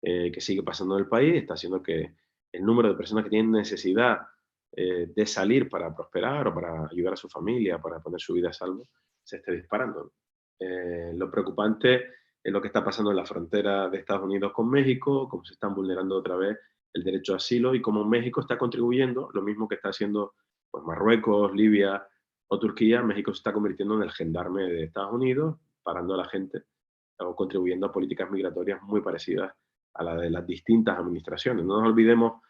que sigue pasando en el país, está haciendo que el número de personas que tienen necesidad de salir para prosperar o para ayudar a su familia, para poner su vida a salvo, se esté disparando. Lo preocupante es lo que está pasando en la frontera de Estados Unidos con México, cómo se están vulnerando otra vez el derecho a asilo, y cómo México está contribuyendo, lo mismo que está haciendo pues, Marruecos, Libia o Turquía. México se está convirtiendo en el gendarme de Estados Unidos, parando a la gente o contribuyendo a políticas migratorias muy parecidas a la de las distintas administraciones. No nos olvidemos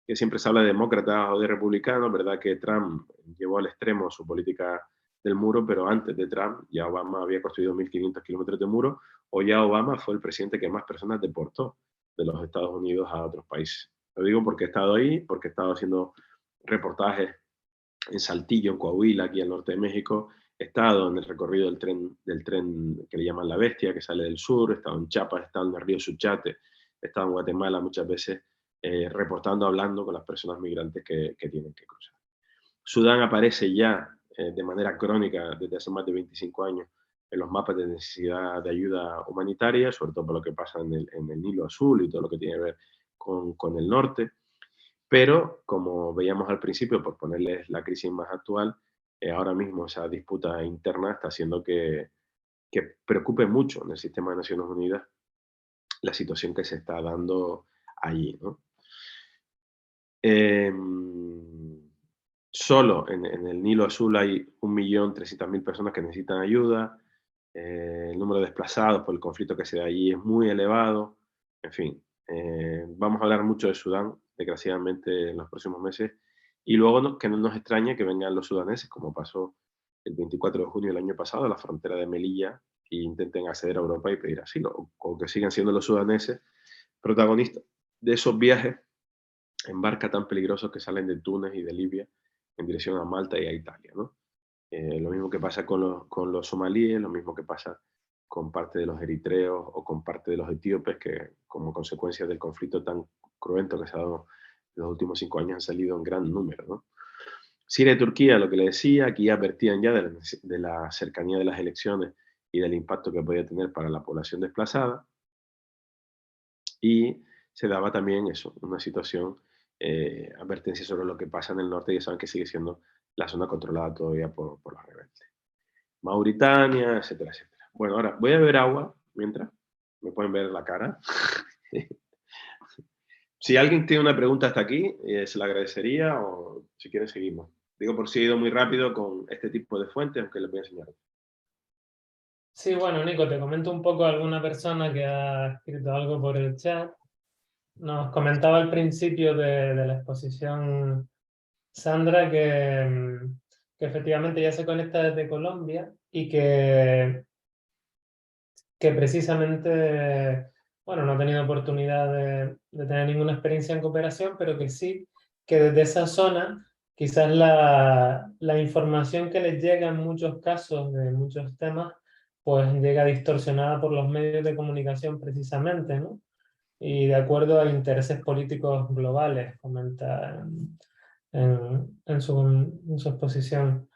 que siempre se habla de demócratas o de republicanos, ¿verdad? Que Trump llevó al extremo su política del muro, pero antes de Trump ya Obama había construido 1.500 kilómetros de muro, o ya Obama fue el presidente que más personas deportó de los Estados Unidos a otros países. Lo digo porque he estado ahí, porque he estado haciendo reportajes en Saltillo, en Coahuila, aquí al norte de México. He estado en el recorrido del tren que le llaman La Bestia, que sale del sur. He estado en Chiapas, he estado en el río Suchate, he estado en Guatemala muchas veces, reportando, hablando con las personas migrantes que tienen que cruzar. Sudán aparece ya de manera crónica desde hace más de 25 años en los mapas de necesidad de ayuda humanitaria, sobre todo por lo que pasa en el Nilo Azul y todo lo que tiene que ver con el norte. Pero, como veíamos al principio, por ponerles la crisis más actual, ahora mismo esa disputa interna está haciendo que preocupe mucho en el sistema de Naciones Unidas la situación que se está dando allí, ¿no? Solo en el Nilo Azul hay 1.300.000 personas que necesitan ayuda. El número de desplazados por el conflicto que se da allí es muy elevado. En fin, vamos a hablar mucho de Sudán, desgraciadamente, en los próximos meses. Y luego que no nos extrañe que vengan los sudaneses, como pasó el 24 de junio del año pasado, a la frontera de Melilla, e intenten acceder a Europa y pedir asilo. O que sigan siendo los sudaneses protagonistas de esos viajes en barca tan peligrosos que salen de Túnez y de Libia en dirección a Malta y a Italia, ¿no? Lo mismo que pasa con los somalíes, lo mismo que pasa con parte de los eritreos o con parte de los etíopes que, como consecuencia del conflicto tan cruento que se ha dado en los últimos 5 años, han salido en gran número, ¿no? Siria y Turquía, lo que le decía, aquí advertían ya de la cercanía de las elecciones y del impacto que podía tener para la población desplazada. Y se daba también eso, una situación, advertencia sobre lo que pasa en el norte, ya saben que sigue siendo la zona controlada todavía por los rebeldes. Mauritania, etcétera, etcétera. Bueno, ahora voy a beber agua mientras. Me pueden ver la cara. Si alguien tiene una pregunta hasta aquí, se la agradecería, o si quieren seguimos. Digo, por si he ido muy rápido con este tipo de fuentes, aunque les voy a enseñar. Sí, bueno, Nico, te comento un poco alguna persona que ha escrito algo por el chat. Nos comentaba al principio de la exposición Sandra que efectivamente ya se conecta desde Colombia y que precisamente, bueno, no ha tenido oportunidad de tener ninguna experiencia en cooperación, pero que sí, que desde esa zona quizás la información que les llega en muchos casos de muchos temas, pues llega distorsionada por los medios de comunicación precisamente, ¿no? Y de acuerdo a intereses políticos globales, comenta en su exposición.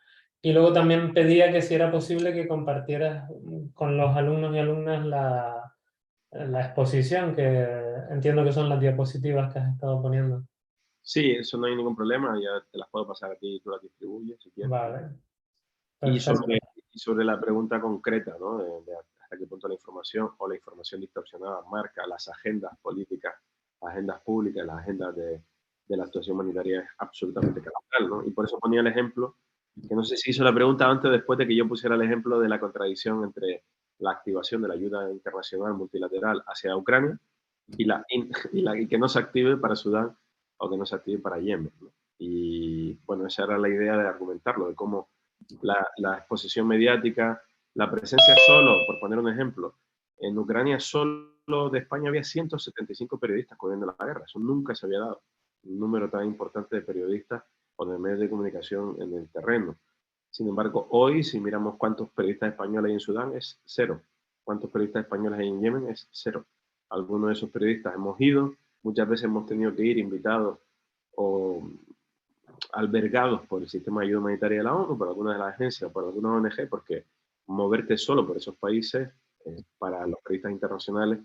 Y luego también pedía que si era posible que compartieras con los alumnos y alumnas la exposición, que entiendo que son las diapositivas que has estado poniendo. Sí, eso no hay ningún problema, ya te las puedo pasar aquí y tú las distribuyes si quieres. Vale, Y perfecto. sobre la pregunta concreta, ¿no? De hasta qué punto la información o la información distorsionada marca las agendas políticas, las agendas públicas, las agendas de la actuación humanitaria es absolutamente capital, ¿no? Y por eso ponía el ejemplo, que no sé si hizo la pregunta antes o después de que yo pusiera el ejemplo de la contradicción entre la activación de la ayuda internacional multilateral hacia Ucrania y que no se active para Sudán o que no se active para Yemen, ¿no? Y bueno, esa era la idea de argumentarlo, de cómo la exposición mediática, la presencia solo, por poner un ejemplo, en Ucrania solo de España había 175 periodistas cubriendo la guerra. Eso nunca se había dado. Un número tan importante de periodistas o de medios de comunicación en el terreno. Sin embargo, hoy, si miramos cuántos periodistas españoles hay en Sudán, es cero. Cuántos periodistas españoles hay en Yemen, es cero. Algunos de esos periodistas hemos ido, muchas veces hemos tenido que ir invitados o albergados por el sistema de ayuda humanitaria de la ONU, por algunas de las agencias, por algunas ONG, porque moverte solo por esos países para los periodistas internacionales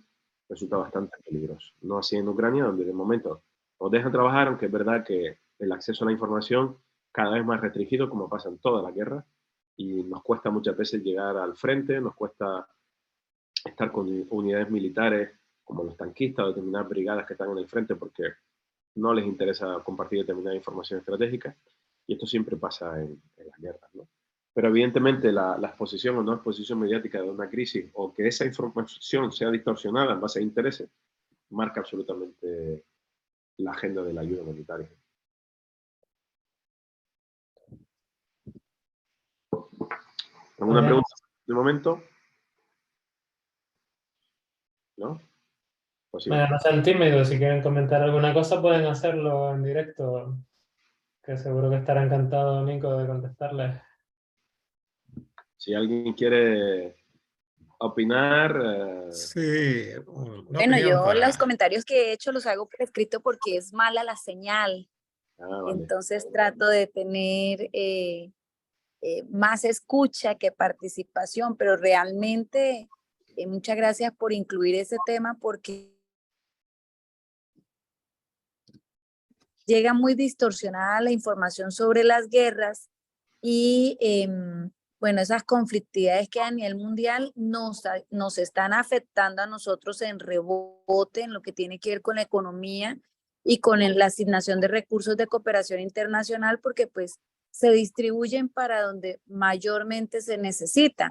resulta bastante peligroso. No así en Ucrania, donde de momento nos dejan trabajar, aunque es verdad que el acceso a la información cada vez más restringido, como pasa en toda la guerra, y nos cuesta muchas veces llegar al frente, nos cuesta estar con unidades militares como los tanquistas o determinadas brigadas que están en el frente, porque no les interesa compartir determinada información estratégica, y esto siempre pasa en las guerras, ¿no? Pero evidentemente la exposición o no exposición mediática de una crisis, o que esa información sea distorsionada en base a intereses, marca absolutamente la agenda de la ayuda humanitaria. ¿Alguna pregunta de momento? ¿No? Pues sí. No sean tímidos, si quieren comentar alguna cosa pueden hacerlo en directo, que seguro que estará encantado Nico de contestarles. Si alguien quiere opinar, Sí, una Bueno, opinión yo los para... comentarios que he hecho los hago por escrito porque es mala la señal. vale. Entonces trato de tener más escucha que participación, pero realmente muchas gracias por incluir ese tema porque llega muy distorsionada la información sobre las guerras y bueno, esas conflictividades que a nivel mundial nos están afectando a nosotros en rebote en lo que tiene que ver con la economía y con la asignación de recursos de cooperación internacional, porque pues se distribuyen para donde mayormente se necesitan.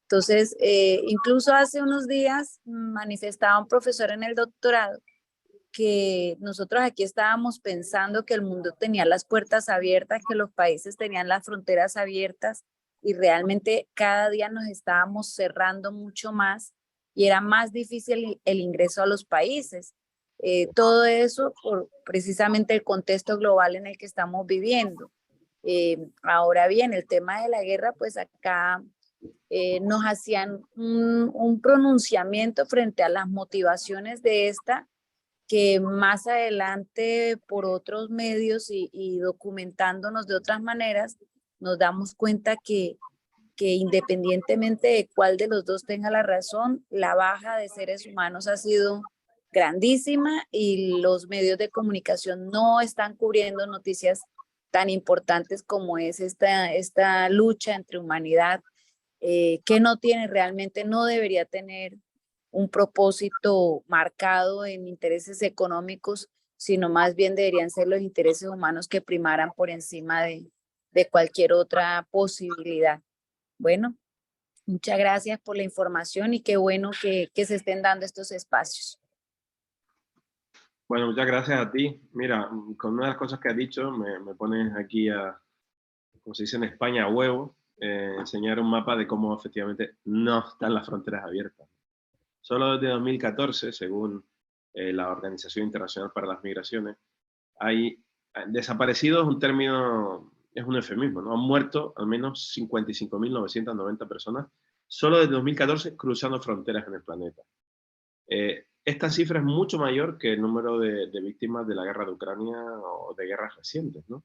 Entonces, incluso hace unos días manifestaba un profesor en el doctorado que nosotros aquí estábamos pensando que el mundo tenía las puertas abiertas, que los países tenían las fronteras abiertas y realmente cada día nos estábamos cerrando mucho más y era más difícil el ingreso a los países. Todo eso por precisamente el contexto global en el que estamos viviendo. Ahora bien, el tema de la guerra, pues acá nos hacían un pronunciamiento frente a las motivaciones de esta, que más adelante por otros medios y documentándonos de otras maneras, nos damos cuenta que independientemente de cuál de los dos tenga la razón, la baja de seres humanos ha sido grandísima y los medios de comunicación no están cubriendo noticias tan importantes como es esta lucha entre humanidad, que no tiene realmente, no debería tener un propósito marcado en intereses económicos, sino más bien deberían ser los intereses humanos que primaran por encima de cualquier otra posibilidad. Bueno, muchas gracias por la información y qué bueno que se estén dando estos espacios. Bueno, muchas gracias a ti. Mira, con una de las cosas que has dicho, me pones aquí a, como se dice en España, a huevo, enseñar un mapa de cómo efectivamente no están las fronteras abiertas. Solo desde 2014, según la Organización Internacional para las Migraciones, hay desaparecidos, un término, es un eufemismo, ¿no? Han muerto al menos 55.990 personas solo desde 2014 cruzando fronteras en el planeta. Esta cifra es mucho mayor que el número de víctimas de la guerra de Ucrania o de guerras recientes, ¿no?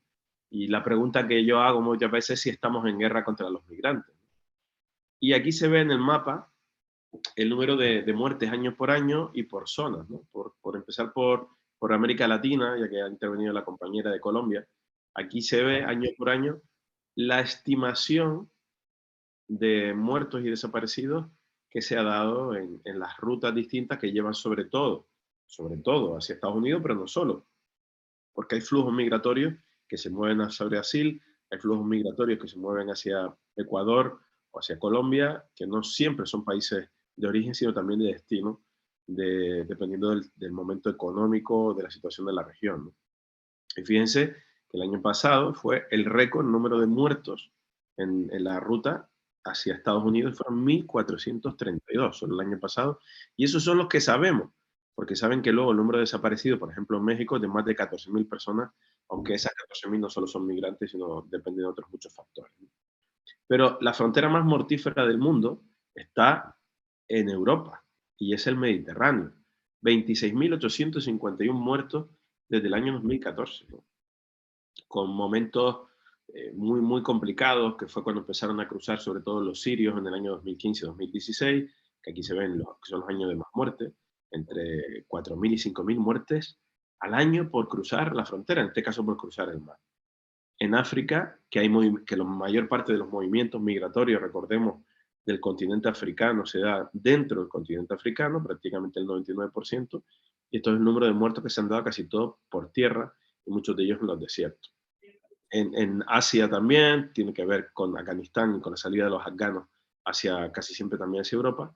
Y la pregunta que yo hago muchas veces es si estamos en guerra contra los migrantes. Y aquí se ve en el mapa el número de muertes año por año y por zonas, ¿no? Por empezar por América Latina, ya que ha intervenido la compañera de Colombia, aquí se ve año por año la estimación de muertos y desaparecidos que se ha dado en las rutas distintas que llevan sobre todo hacia Estados Unidos, pero no solo, porque hay flujos migratorios que se mueven hacia Brasil, hay flujos migratorios que se mueven hacia Ecuador o hacia Colombia, que no siempre son países de origen, sino también de destino, dependiendo del momento económico, de la situación de la región, ¿no? Y fíjense que el año pasado fue el récord número de muertos en la ruta hacia Estados Unidos, fueron 1.432 solo el año pasado, y esos son los que sabemos, porque saben que luego el número de desaparecidos, por ejemplo en México, es de más de 14.000 personas, aunque esas 14.000 no solo son migrantes, sino dependen de otros muchos factores. Pero la frontera más mortífera del mundo está en Europa, y es el Mediterráneo. 26.851 muertos desde el año 2014, ¿no? Con momentos muy, muy complicados, que fue cuando empezaron a cruzar sobre todo los sirios en el año 2015-2016, que aquí se ven que son los años de más muertes, entre 4.000 y 5.000 muertes al año por cruzar la frontera, en este caso por cruzar el mar. En África, que la mayor parte de los movimientos migratorios, recordemos, del continente africano se da dentro del continente africano, prácticamente el 99%, y esto es el número de muertos que se han dado casi todos por tierra, y muchos de ellos en los desiertos. En Asia también, tiene que ver con Afganistán y con la salida de los afganos casi siempre también hacia Europa,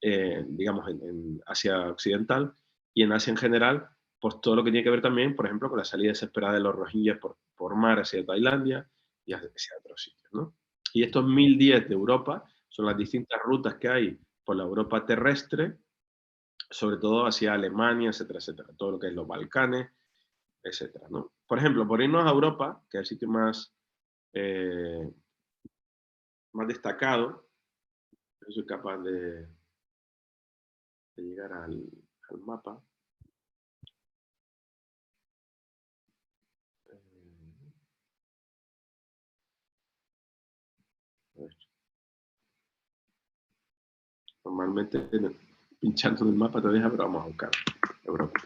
digamos en Asia Occidental, y en Asia en general, pues todo lo que tiene que ver también, por ejemplo, con la salida desesperada de los rohingyas por mar hacia Tailandia y hacia otros sitios, ¿no? Y estos 1.010 de Europa son las distintas rutas que hay por la Europa terrestre, sobre todo hacia Alemania, etcétera, etcétera, todo lo que es los Balcanes, etcétera, ¿no? Por ejemplo, por irnos a Europa, que es el sitio más destacado, yo soy capaz de llegar al mapa. Normalmente pinchando en el mapa te deja, pero vamos a buscar Europa.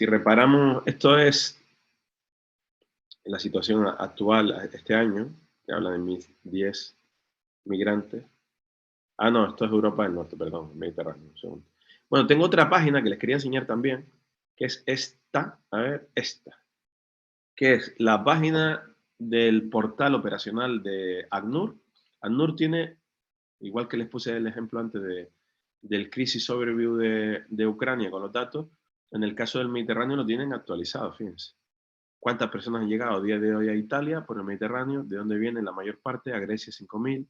si reparamos, esto es la situación actual este año, que habla de 10 migrantes. Ah, no, esto es Europa del Norte, perdón, Mediterráneo. Un segundo. Bueno, tengo otra página que les quería enseñar también, que es esta, a ver, esta, que es la página del portal operacional de ACNUR. ACNUR tiene, igual que les puse el ejemplo antes del Crisis Overview de Ucrania con los datos, en el caso del Mediterráneo lo tienen actualizado, fíjense. ¿Cuántas personas han llegado a día de hoy a Italia por el Mediterráneo? ¿De dónde vienen la mayor parte? A Grecia 5.000,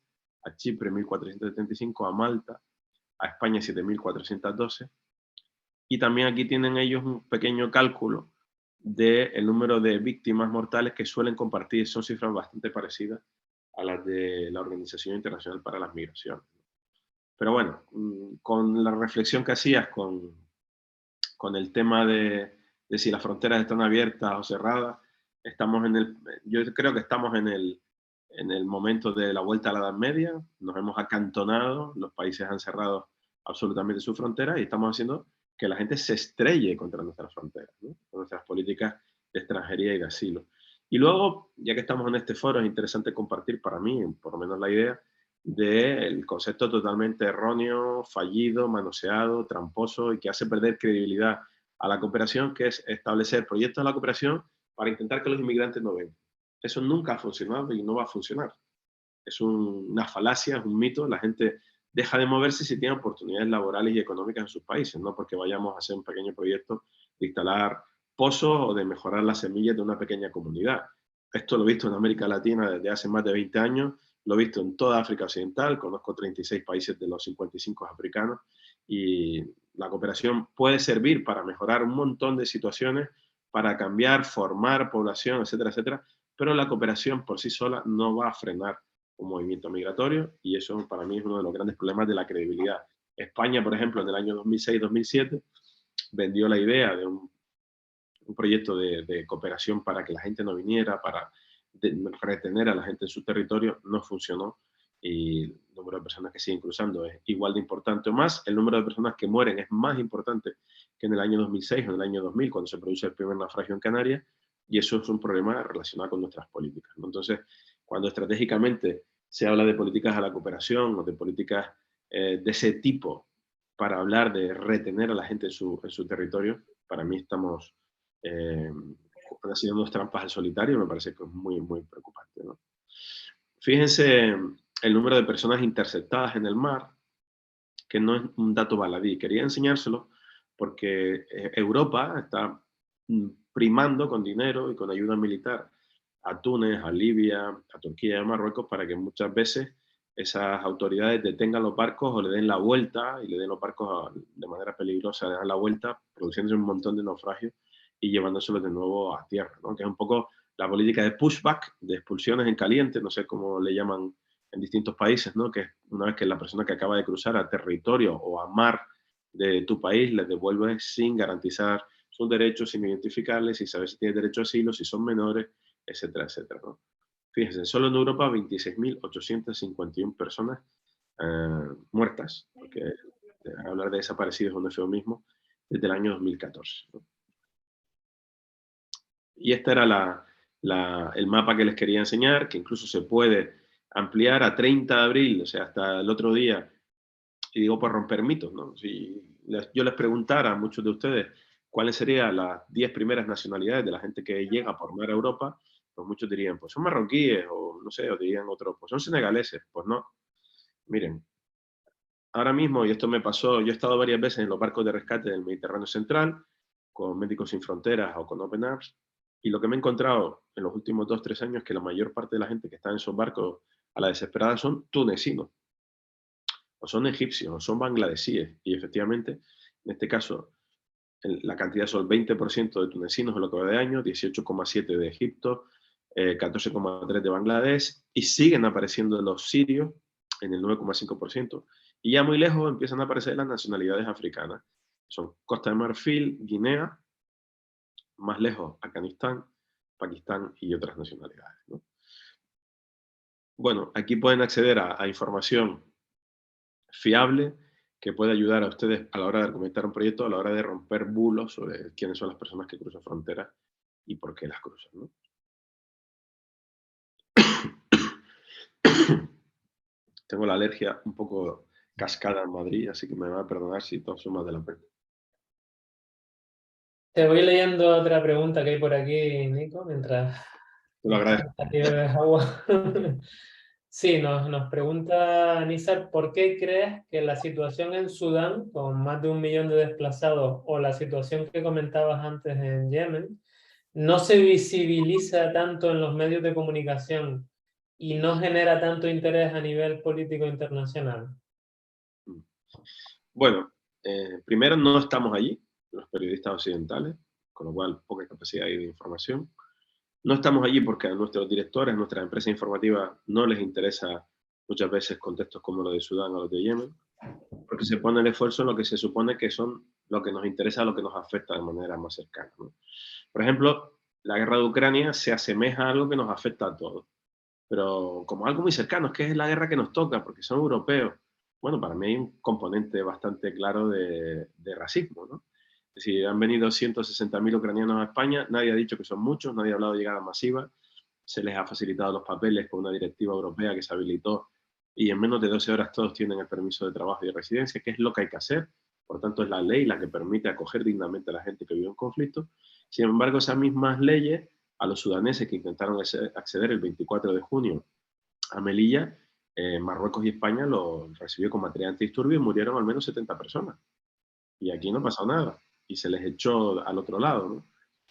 a Chipre 1.475, a Malta, a España 7.412. Y también aquí tienen ellos un pequeño cálculo del número de víctimas mortales que suelen compartir. Son cifras bastante parecidas a las de la Organización Internacional para las Migraciones. Pero bueno, con la reflexión que hacías con el tema de si las fronteras están abiertas o cerradas, yo creo que estamos en el momento de la vuelta a la Edad Media, nos hemos acantonado, los países han cerrado absolutamente sus fronteras y estamos haciendo que la gente se estrelle contra nuestras fronteras, ¿no? Con nuestras políticas de extranjería y de asilo. Y luego, ya que estamos en este foro, es interesante compartir para mí, por lo menos la idea, del concepto totalmente erróneo, fallido, manoseado, tramposo y que hace perder credibilidad a la cooperación, que es establecer proyectos de la cooperación para intentar que los inmigrantes no vengan. Eso nunca ha funcionado y no va a funcionar. Es una falacia, es un mito. La gente deja de moverse si tiene oportunidades laborales y económicas en sus países, no porque vayamos a hacer un pequeño proyecto de instalar pozos o de mejorar las semillas de una pequeña comunidad. Esto lo he visto en América Latina desde hace más de 20 años, lo he visto en toda África Occidental, conozco 36 países de los 55 africanos y la cooperación puede servir para mejorar un montón de situaciones, para cambiar, formar población, etcétera, etcétera, pero la cooperación por sí sola no va a frenar un movimiento migratorio y eso para mí es uno de los grandes problemas de la credibilidad. España, por ejemplo, en el año 2006-2007 vendió la idea de un proyecto de cooperación para que la gente no viniera, para retener a la gente en su territorio, no funcionó y el número de personas que siguen cruzando es igual de importante o más. El número de personas que mueren es más importante que en el año 2006 o en el año 2000, cuando se produce el primer naufragio en Canarias, y eso es un problema relacionado con nuestras políticas, ¿no? Entonces, cuando estratégicamente se habla de políticas a la cooperación o de políticas de ese tipo para hablar de retener a la gente en su territorio, para mí estamos haciendo trampas al solitario, me parece que es muy, muy preocupante, ¿no? Fíjense el número de personas interceptadas en el mar, que no es un dato baladí. Quería enseñárselo porque Europa está primando con dinero y con ayuda militar a Túnez, a Libia, a Turquía y a Marruecos para que muchas veces esas autoridades detengan los barcos o le den la vuelta y le den los barcos de manera peligrosa, le dan la vuelta, produciéndose un montón de naufragios y llevándoselos de nuevo a tierra, ¿no? Que es un poco la política de pushback, de expulsiones en caliente, no sé cómo le llaman en distintos países, ¿no? Que una vez que la persona que acaba de cruzar a territorio o a mar de tu país les devuelves sin garantizar sus derechos, sin identificarles, sin saber si tiene derecho a asilo, si son menores, etcétera, etcétera, ¿no? Fíjense, solo en Europa 26.851 personas muertas, porque hablar de desaparecidos es un eufemismo, desde el año 2014, ¿no? Y este era el mapa que les quería enseñar, que incluso se puede ampliar a 30 de abril, o sea, hasta el otro día, y digo por romper mitos, ¿no? Si yo les preguntara a muchos de ustedes cuáles serían las 10 primeras nacionalidades de la gente que llega por mar a Europa, pues muchos dirían, pues son marroquíes, o no sé, o dirían otros, pues son senegaleses. Pues no. Miren, ahora mismo, y esto me pasó, yo he estado varias veces en los barcos de rescate del Mediterráneo Central, con Médicos Sin Fronteras o con Open Arms, y lo que me he encontrado en los últimos 2-3 años es que la mayor parte de la gente que está en esos barcos a la desesperada son tunecinos, o son egipcios, o son bangladesíes, y efectivamente, en este caso, la cantidad son el 20% de tunecinos en lo que va de año, 18,7% de Egipto, 14,3% de Bangladesh, y siguen apareciendo los sirios en el 9,5%, y ya muy lejos empiezan a aparecer las nacionalidades africanas. Son Costa de Marfil, Guinea, más lejos Afganistán, Pakistán y otras nacionalidades, ¿no? Bueno, aquí pueden acceder a información fiable que puede ayudar a ustedes a la hora de argumentar un proyecto, a la hora de romper bulos sobre quiénes son las personas que cruzan fronteras y por qué las cruzan, ¿no? Tengo la alergia un poco cascada en Madrid, así que me va a perdonar si toso más de la pena. Te voy leyendo otra pregunta que hay por aquí, Nico, mientras Te lo agradezco. aquí bebes agua. Sí, nos pregunta Nizar, ¿por qué crees que la situación en Sudán, con más de 1 millón de desplazados, o la situación que comentabas antes en Yemen, no se visibiliza tanto en los medios de comunicación y no genera tanto interés a nivel político internacional? Bueno, primero no estamos allí, los periodistas occidentales, con lo cual poca capacidad de información. No estamos allí porque a nuestros directores, a nuestras empresas informativas, no les interesa muchas veces contextos como los de Sudán o los de Yemen, porque se pone el esfuerzo en lo que se supone que son lo que nos interesa, lo que nos afecta de manera más cercana, ¿no? Por ejemplo, la guerra de Ucrania se asemeja a algo que nos afecta a todos, pero como algo muy cercano, es que es la guerra que nos toca, porque son europeos. Bueno, para mí hay un componente bastante claro de racismo, ¿no? Es decir, han venido 160.000 ucranianos a España, nadie ha dicho que son muchos, nadie ha hablado de llegada masiva, se les ha facilitado los papeles con una directiva europea que se habilitó y en menos de 12 horas todos tienen el permiso de trabajo y de residencia, que es lo que hay que hacer. Por tanto, es la ley la que permite acoger dignamente a la gente que vive en conflicto. Sin embargo, esas mismas leyes, a los sudaneses que intentaron acceder el 24 de junio a Melilla, Marruecos y España lo recibió con material antidisturbio y murieron al menos 70 personas. Y aquí no pasó nada. Y se les echó al otro lado, ¿no?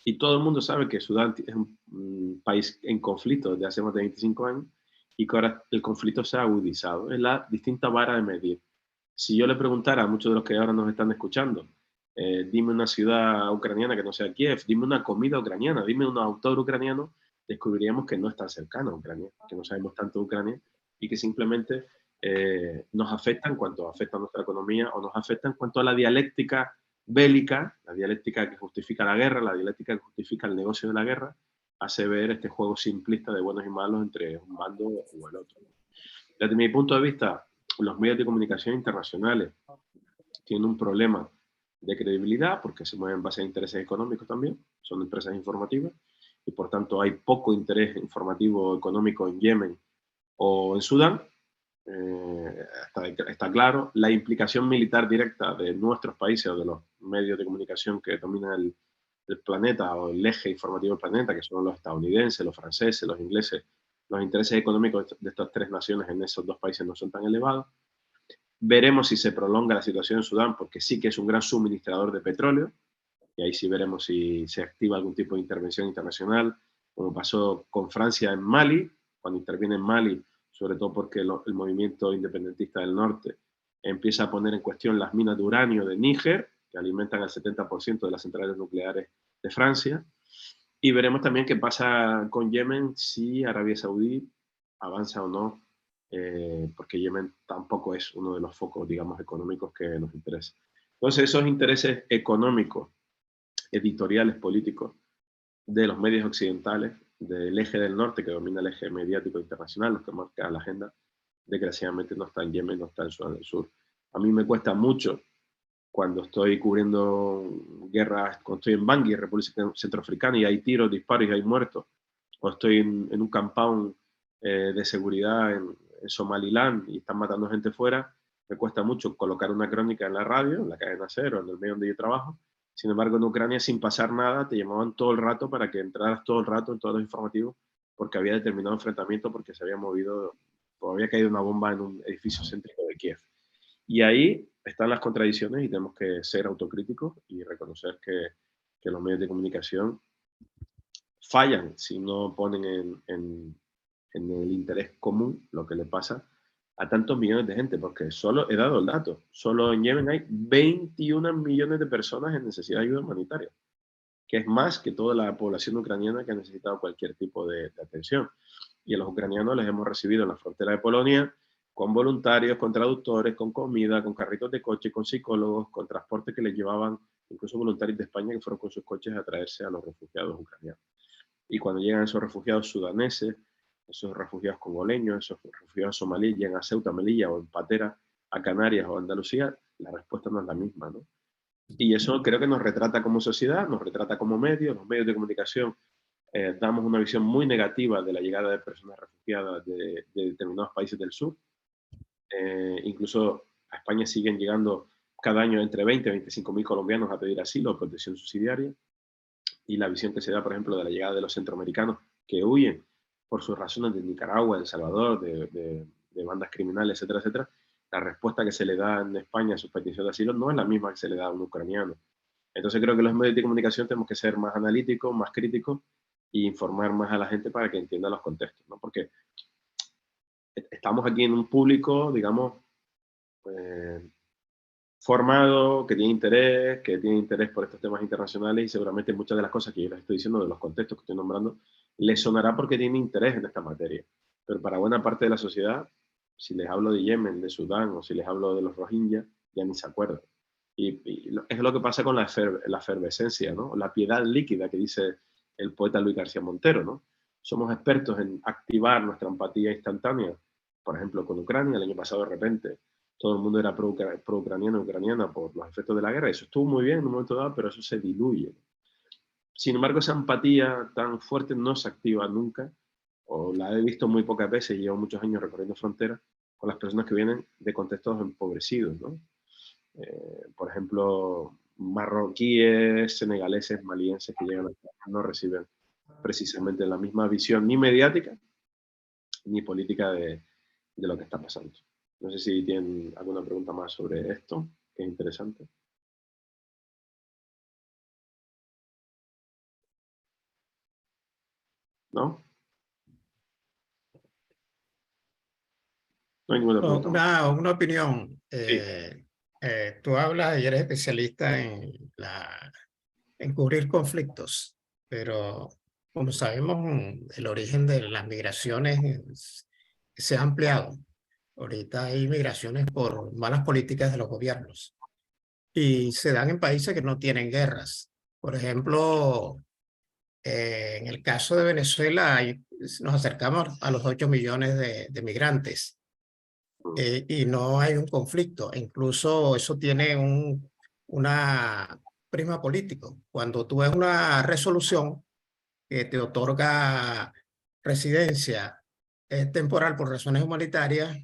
Y todo el mundo sabe que Sudán es un país en conflicto desde hace más de 25 años y que ahora el conflicto se ha agudizado. Es la distinta vara de medir. Si yo le preguntara a muchos de los que ahora nos están escuchando, dime una ciudad ucraniana que no sea Kiev, dime una comida ucraniana, dime un autor ucraniano, descubriríamos que no es tan cercano a Ucrania, que no sabemos tanto de Ucrania y que simplemente nos afecta en cuanto afecta a nuestra economía o nos afecta en cuanto a la dialéctica bélica, la dialéctica que justifica la guerra, la dialéctica que justifica el negocio de la guerra, hace ver este juego simplista de buenos y malos entre un bando o el otro. Desde mi punto de vista, los medios de comunicación internacionales tienen un problema de credibilidad porque se mueven en base a intereses económicos también, son empresas informativas y por tanto hay poco interés informativo económico en Yemen o en Sudán. Está claro, la implicación militar directa de nuestros países o de los medios de comunicación que dominan el planeta o el eje informativo del planeta, que son los estadounidenses, los franceses, los ingleses, los intereses económicos de estas tres naciones en esos dos países no son tan elevados. Veremos si se prolonga la situación en Sudán, porque sí que es un gran suministrador de petróleo, y ahí sí veremos si se activa algún tipo de intervención internacional, como pasó con Francia en Mali, cuando interviene en Mali, sobre todo porque el movimiento independentista del norte empieza a poner en cuestión las minas de uranio de Níger, que alimentan el 70% de las centrales nucleares de Francia. Y veremos también qué pasa con Yemen, si Arabia Saudí avanza o no, porque Yemen tampoco es uno de los focos, digamos, económicos que nos interesa. Entonces, esos intereses económicos, editoriales, políticos, de los medios occidentales, del eje del norte que domina el eje mediático internacional, los que marca la agenda, desgraciadamente no está en Yemen, no está en Sudán del Sur. A mí me cuesta mucho cuando estoy cubriendo guerras, cuando estoy en Bangui, República Centroafricana, y hay tiros, disparos y hay muertos, o estoy en un compound de seguridad en Somaliland y están matando gente fuera, me cuesta mucho colocar una crónica en la radio, en la cadena Cero, en el medio donde yo trabajo. Sin embargo, en Ucrania, sin pasar nada, te llamaban todo el rato para que entraras todo el rato en todos los informativos porque había determinado enfrentamiento, porque se había movido, o había caído una bomba en un edificio céntrico de Kiev. Y ahí están las contradicciones y tenemos que ser autocríticos y reconocer que los medios de comunicación fallan si no ponen en el interés común lo que le pasa a tantos millones de gente, porque solo he dado el dato, solo en Yemen hay 21 millones de personas en necesidad de ayuda humanitaria, que es más que toda la población ucraniana que ha necesitado cualquier tipo de atención. Y a los ucranianos les hemos recibido en la frontera de Polonia con voluntarios, con traductores, con comida, con carritos de coche, con psicólogos, con transporte que les llevaban, incluso voluntarios de España que fueron con sus coches a traerse a los refugiados ucranianos. Y cuando llegan esos refugiados sudaneses, esos refugiados congoleños, esos refugiados somalíes, llegan a Ceuta, Melilla o en Patera, a Canarias o a Andalucía, la respuesta no es la misma, ¿no? Y eso creo que nos retrata como sociedad, nos retrata como medios. Los medios de comunicación damos una visión muy negativa de la llegada de personas refugiadas de determinados países del sur. Incluso a España siguen llegando cada año entre 20 y 25.000 colombianos a pedir asilo o protección subsidiaria. Y la visión que se da, por ejemplo, de la llegada de los centroamericanos que huyen por sus razones de Nicaragua, de El Salvador, de bandas criminales, etcétera, etcétera, la respuesta que se le da en España a sus peticiones de asilo no es la misma que se le da a un ucraniano. Entonces creo que los medios de comunicación tenemos que ser más analíticos, más críticos e informar más a la gente para que entienda los contextos, ¿no? Porque estamos aquí en un público, digamos, formado, que tiene interés por estos temas internacionales, y seguramente muchas de las cosas que yo les estoy diciendo, de los contextos que estoy nombrando, les sonará porque tiene interés en esta materia. Pero para buena parte de la sociedad, si les hablo de Yemen, de Sudán, o si les hablo de los Rohingya, ya ni se acuerdan. Y es lo que pasa con la efervescencia, ¿no? La piedad líquida que dice el poeta Luis García Montero, ¿no? Somos expertos en activar nuestra empatía instantánea, por ejemplo, con Ucrania. El año pasado, de repente, todo el mundo era pro-ucraniano, ucraniana por los efectos de la guerra. Eso estuvo muy bien en un momento dado, pero eso se diluye. Sin embargo, esa empatía tan fuerte no se activa nunca, o la he visto muy pocas veces, y llevo muchos años recorriendo fronteras con las personas que vienen de contextos empobrecidos, ¿no? Por ejemplo, marroquíes, senegaleses, malienses que llegan aquí no reciben precisamente la misma visión ni mediática ni política de lo que está pasando. No sé si tienen alguna pregunta más sobre esto, que es interesante. ¿No? No hay ninguna pregunta más. Una opinión. Sí. Tú hablas y eres especialista en cubrir conflictos, pero como sabemos, el origen de las migraciones se ha ampliado. Ahorita hay migraciones por malas políticas de los gobiernos y se dan en países que no tienen guerras. Por ejemplo, en el caso de Venezuela, nos acercamos a los 8 millones de migrantes. Y no hay un conflicto. Incluso eso tiene una prisma político. Cuando tú ves una resolución que te otorga residencia temporal por razones humanitarias,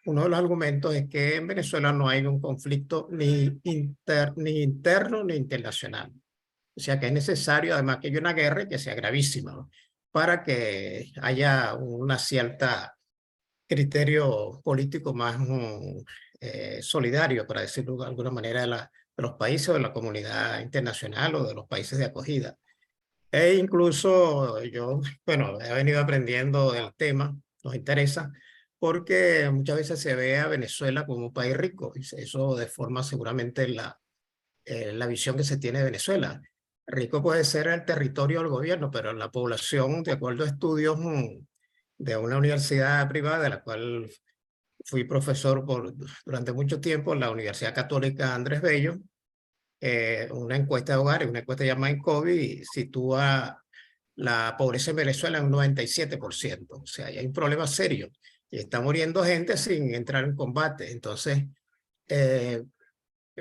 uno de los argumentos es que en Venezuela no hay un conflicto ni interno ni internacional. O sea que es necesario, además, que haya una guerra y que sea gravísima, ¿no? Para que haya una cierta criterio político más solidario, para decirlo de alguna manera, de los países o de la comunidad internacional o de los países de acogida. E incluso yo, bueno, he venido aprendiendo del tema, nos interesa, porque muchas veces se ve a Venezuela como un país rico, y eso deforma seguramente la visión que se tiene de Venezuela. Rico puede ser el territorio del gobierno, pero la población, de acuerdo a estudios de una universidad privada, de la cual fui profesor durante mucho tiempo, la Universidad Católica Andrés Bello, una encuesta de hogares, una encuesta llamada INCOBI, sitúa la pobreza en Venezuela en un 97%. O sea, hay un problema serio y está muriendo gente sin entrar en combate. Entonces,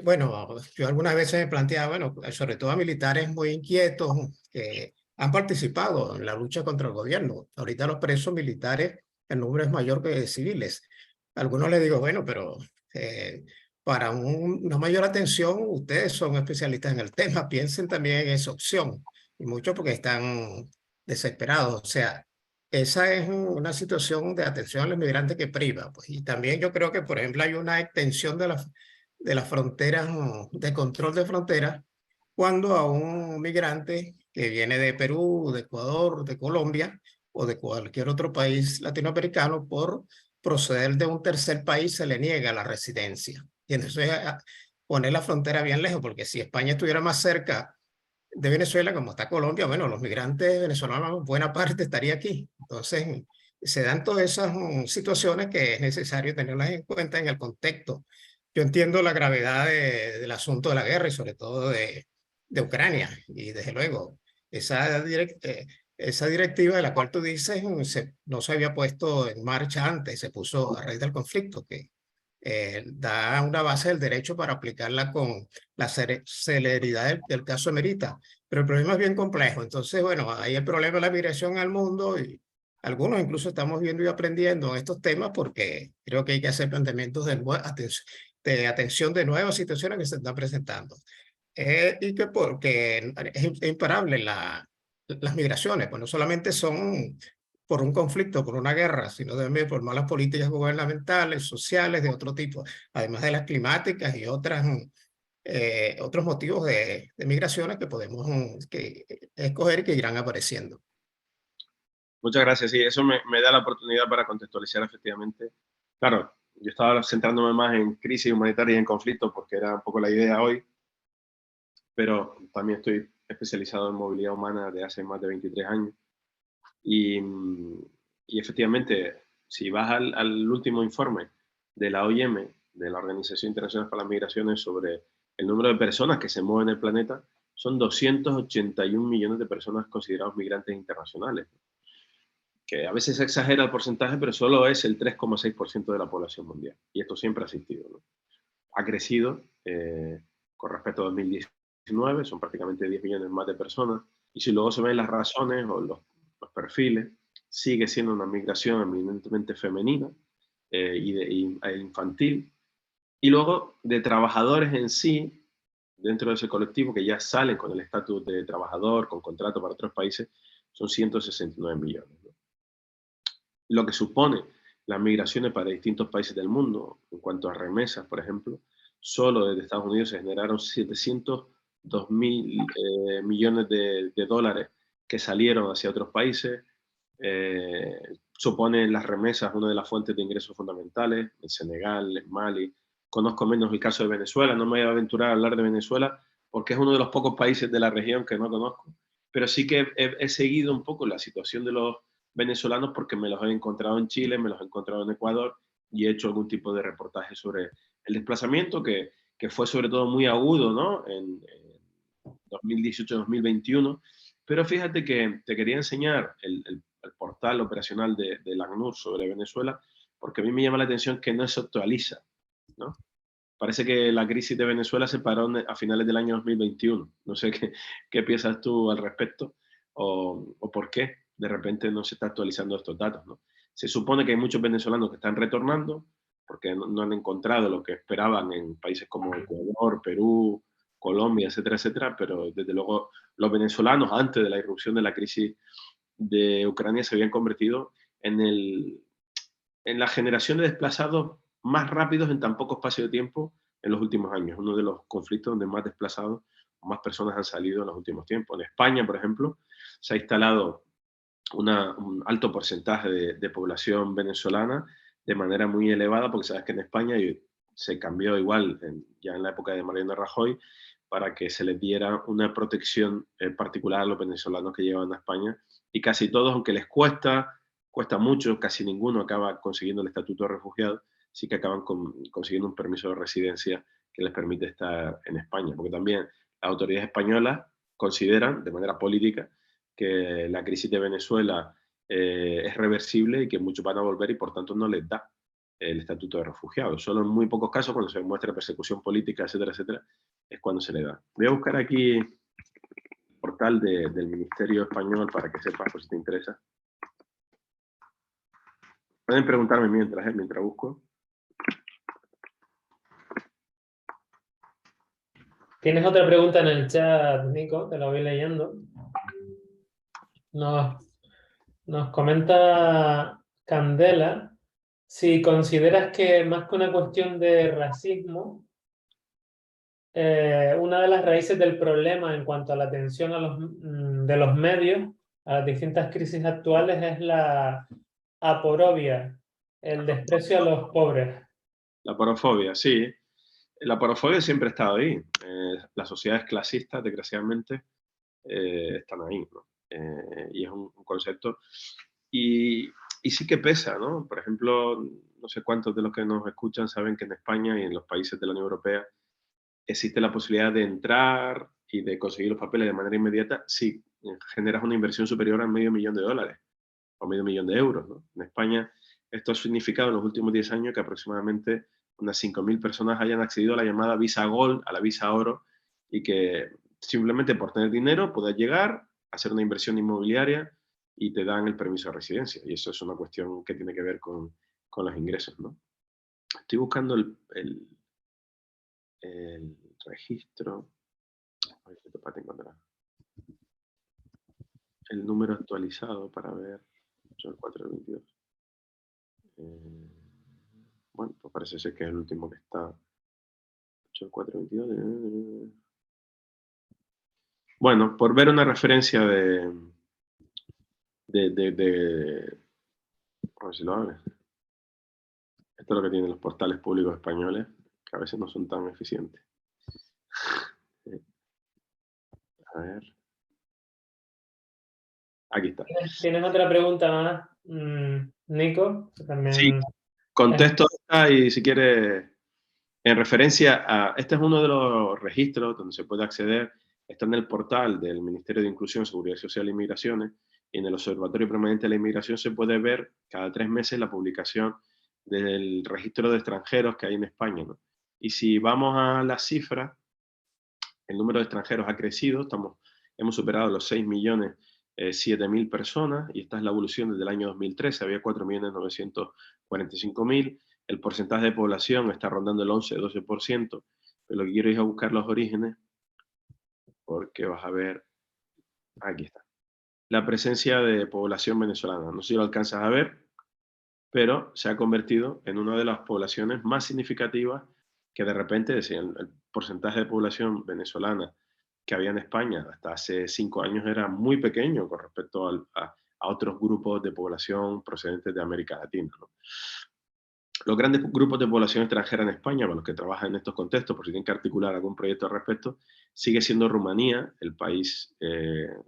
bueno, yo algunas veces me planteaba, bueno, sobre todo a militares muy inquietos que han participado en la lucha contra el gobierno. Ahorita los presos militares, el número es mayor que de civiles. A algunos les digo, bueno, pero para una mayor atención, ustedes son especialistas en el tema, piensen también en esa opción. Y mucho porque están desesperados. O sea, esa es una situación de atención a los migrantes que priva. Pues, y también yo creo que, por ejemplo, hay una extensión de las fronteras, de control de fronteras, cuando a un migrante que viene de Perú, de Ecuador, de Colombia o de cualquier otro país latinoamericano, por proceder de un tercer país, se le niega la residencia. Y entonces poner la frontera bien lejos, porque si España estuviera más cerca de Venezuela, como está Colombia, bueno, los migrantes venezolanos, buena parte estaría aquí. Entonces, se dan todas esas situaciones que es necesario tenerlas en cuenta en el contexto. Yo entiendo la gravedad del asunto de la guerra y sobre todo de Ucrania. Y desde luego, esa directiva de la cual tú dices no se había puesto en marcha antes, se puso a raíz del conflicto, que da una base del derecho para aplicarla con la celeridad del caso amerita. Pero el problema es bien complejo. Entonces, bueno, ahí el problema de la migración al mundo y algunos incluso estamos viendo y aprendiendo estos temas porque creo que hay que hacer planteamientos de atención de nuevas situaciones que se están presentando. Y que porque es imparable las migraciones, pues no solamente son por un conflicto, por una guerra, sino también por malas políticas gubernamentales, sociales, de otro tipo, además de las climáticas y otros motivos de migraciones que podemos escoger y que irán apareciendo. Muchas gracias. Sí, eso me da la oportunidad para contextualizar efectivamente. Claro, yo estaba centrándome más en crisis humanitaria y en conflicto porque era un poco la idea hoy, pero también estoy especializado en movilidad humana de hace más de 23 años. Y efectivamente, si vas al último informe de la OIM, de la Organización Internacional para las Migraciones, sobre el número de personas que se mueven en el planeta, son 281 millones de personas considerados migrantes internacionales. Que a veces se exagera el porcentaje, pero solo es el 3,6% de la población mundial. Y esto siempre ha existido, ¿no? Ha crecido con respecto a 2019, son prácticamente 10 millones más de personas. Y si luego se ven las razones o los perfiles, sigue siendo una migración eminentemente femenina e infantil. Y luego de trabajadores en sí, dentro de ese colectivo que ya salen con el estatus de trabajador, con contrato para otros países, son 169 millones. ¿No? Lo que supone las migraciones para distintos países del mundo, en cuanto a remesas, por ejemplo, solo desde Estados Unidos se generaron 702 mil millones de dólares que salieron hacia otros países. Supone las remesas una de las fuentes de ingresos fundamentales, en Senegal, en Mali. Conozco menos el caso de Venezuela, no me voy a aventurar a hablar de Venezuela porque es uno de los pocos países de la región que no conozco, pero sí que he seguido un poco la situación de los venezolanos porque me los he encontrado en Chile, me los he encontrado en Ecuador y he hecho algún tipo de reportaje sobre el desplazamiento que fue sobre todo muy agudo, ¿no? En 2018-2021. Pero fíjate que te quería enseñar el portal operacional del ACNUR sobre Venezuela porque a mí me llama la atención que no se actualiza, ¿no? Parece que la crisis de Venezuela se paró a finales del año 2021. No sé qué piensas tú al respecto o por qué de repente no se está actualizando estos datos, ¿no? Se supone que hay muchos venezolanos que están retornando porque no han encontrado lo que esperaban en países como Ecuador, Perú, Colombia, etcétera, etcétera, pero desde luego los venezolanos antes de la irrupción de la crisis de Ucrania se habían convertido en la generación de desplazados más rápidos en tan poco espacio de tiempo en los últimos años. Uno de los conflictos donde más desplazados o más personas han salido en los últimos tiempos. En España, por ejemplo, se ha instalado un alto porcentaje de población venezolana de manera muy elevada, porque sabes que en España se cambió igual ya en la época de Mariano Rajoy para que se les diera una protección particular a los venezolanos que llegaban a España y casi todos, aunque les cuesta mucho, casi ninguno acaba consiguiendo el estatuto de refugiado, sí que acaban consiguiendo un permiso de residencia que les permite estar en España, porque también las autoridades españolas consideran de manera política que la crisis de Venezuela es reversible y que muchos van a volver y por tanto no les da el estatuto de refugiado. Solo en muy pocos casos, cuando se demuestra persecución política, etcétera, etcétera, es cuando se le da. Voy a buscar aquí el portal del Ministerio Español para que sepas por si te interesa. Pueden preguntarme mientras busco. ¿Tienes otra pregunta en el chat, Nico? Te la voy leyendo. Nos comenta Candela si consideras que más que una cuestión de racismo, una de las raíces del problema en cuanto a la atención de los medios a las distintas crisis actuales es la aporofobia, el desprecio a los pobres. La porofobia, sí. La porofobia siempre ha estado ahí. Las sociedades clasistas, desgraciadamente, están ahí, ¿no? Y es un concepto. Y sí que pesa, ¿no? Por ejemplo, no sé cuántos de los que nos escuchan saben que en España y en los países de la Unión Europea existe la posibilidad de entrar y de conseguir los papeles de manera inmediata si generas una inversión superior a $500,000 o $500,000 de euros, ¿no? En España esto ha significado en los últimos 10 años que aproximadamente unas 5.000 personas hayan accedido a la llamada visa Gold, a la visa Oro, y que simplemente por tener dinero puedas llegar, hacer una inversión inmobiliaria y te dan el permiso de residencia. Y eso es una cuestión que tiene que ver con los ingresos, ¿no? Estoy buscando el registro. A ver si te puedo encontrar el número actualizado para ver 8422. Bueno, pues parece ser que es el último que está. 8422. Bueno, por ver una referencia a ver si lo abre. Esto es lo que tienen los portales públicos españoles, que a veces no son tan eficientes. A ver. Aquí está. ¿Tienes otra pregunta más, Nico? También... Sí, contesto esta y si quieres, en referencia a, este es uno de los registros donde se puede acceder, está en el portal del Ministerio de Inclusión, Seguridad Social e Inmigraciones, y en el Observatorio Permanente de la Inmigración se puede ver cada 3 meses la publicación del registro de extranjeros que hay en España, ¿no? Y si vamos a las cifras, el número de extranjeros ha crecido, hemos superado los 6.007.000 personas, y esta es la evolución desde el año 2013, había 4.945.000, el porcentaje de población está rondando el 11-12%, pero lo que quiero es a buscar los orígenes, porque vas a ver, aquí está, la presencia de población venezolana. No sé si lo alcanzas a ver, pero se ha convertido en una de las poblaciones más significativas que de repente, decían, el porcentaje de población venezolana que había en España hasta hace 5 años era muy pequeño con respecto a otros grupos de población procedentes de América Latina, ¿no? Los grandes grupos de población extranjera en España, para los que trabajan en estos contextos, por si tienen que articular algún proyecto al respecto, sigue siendo Rumanía el país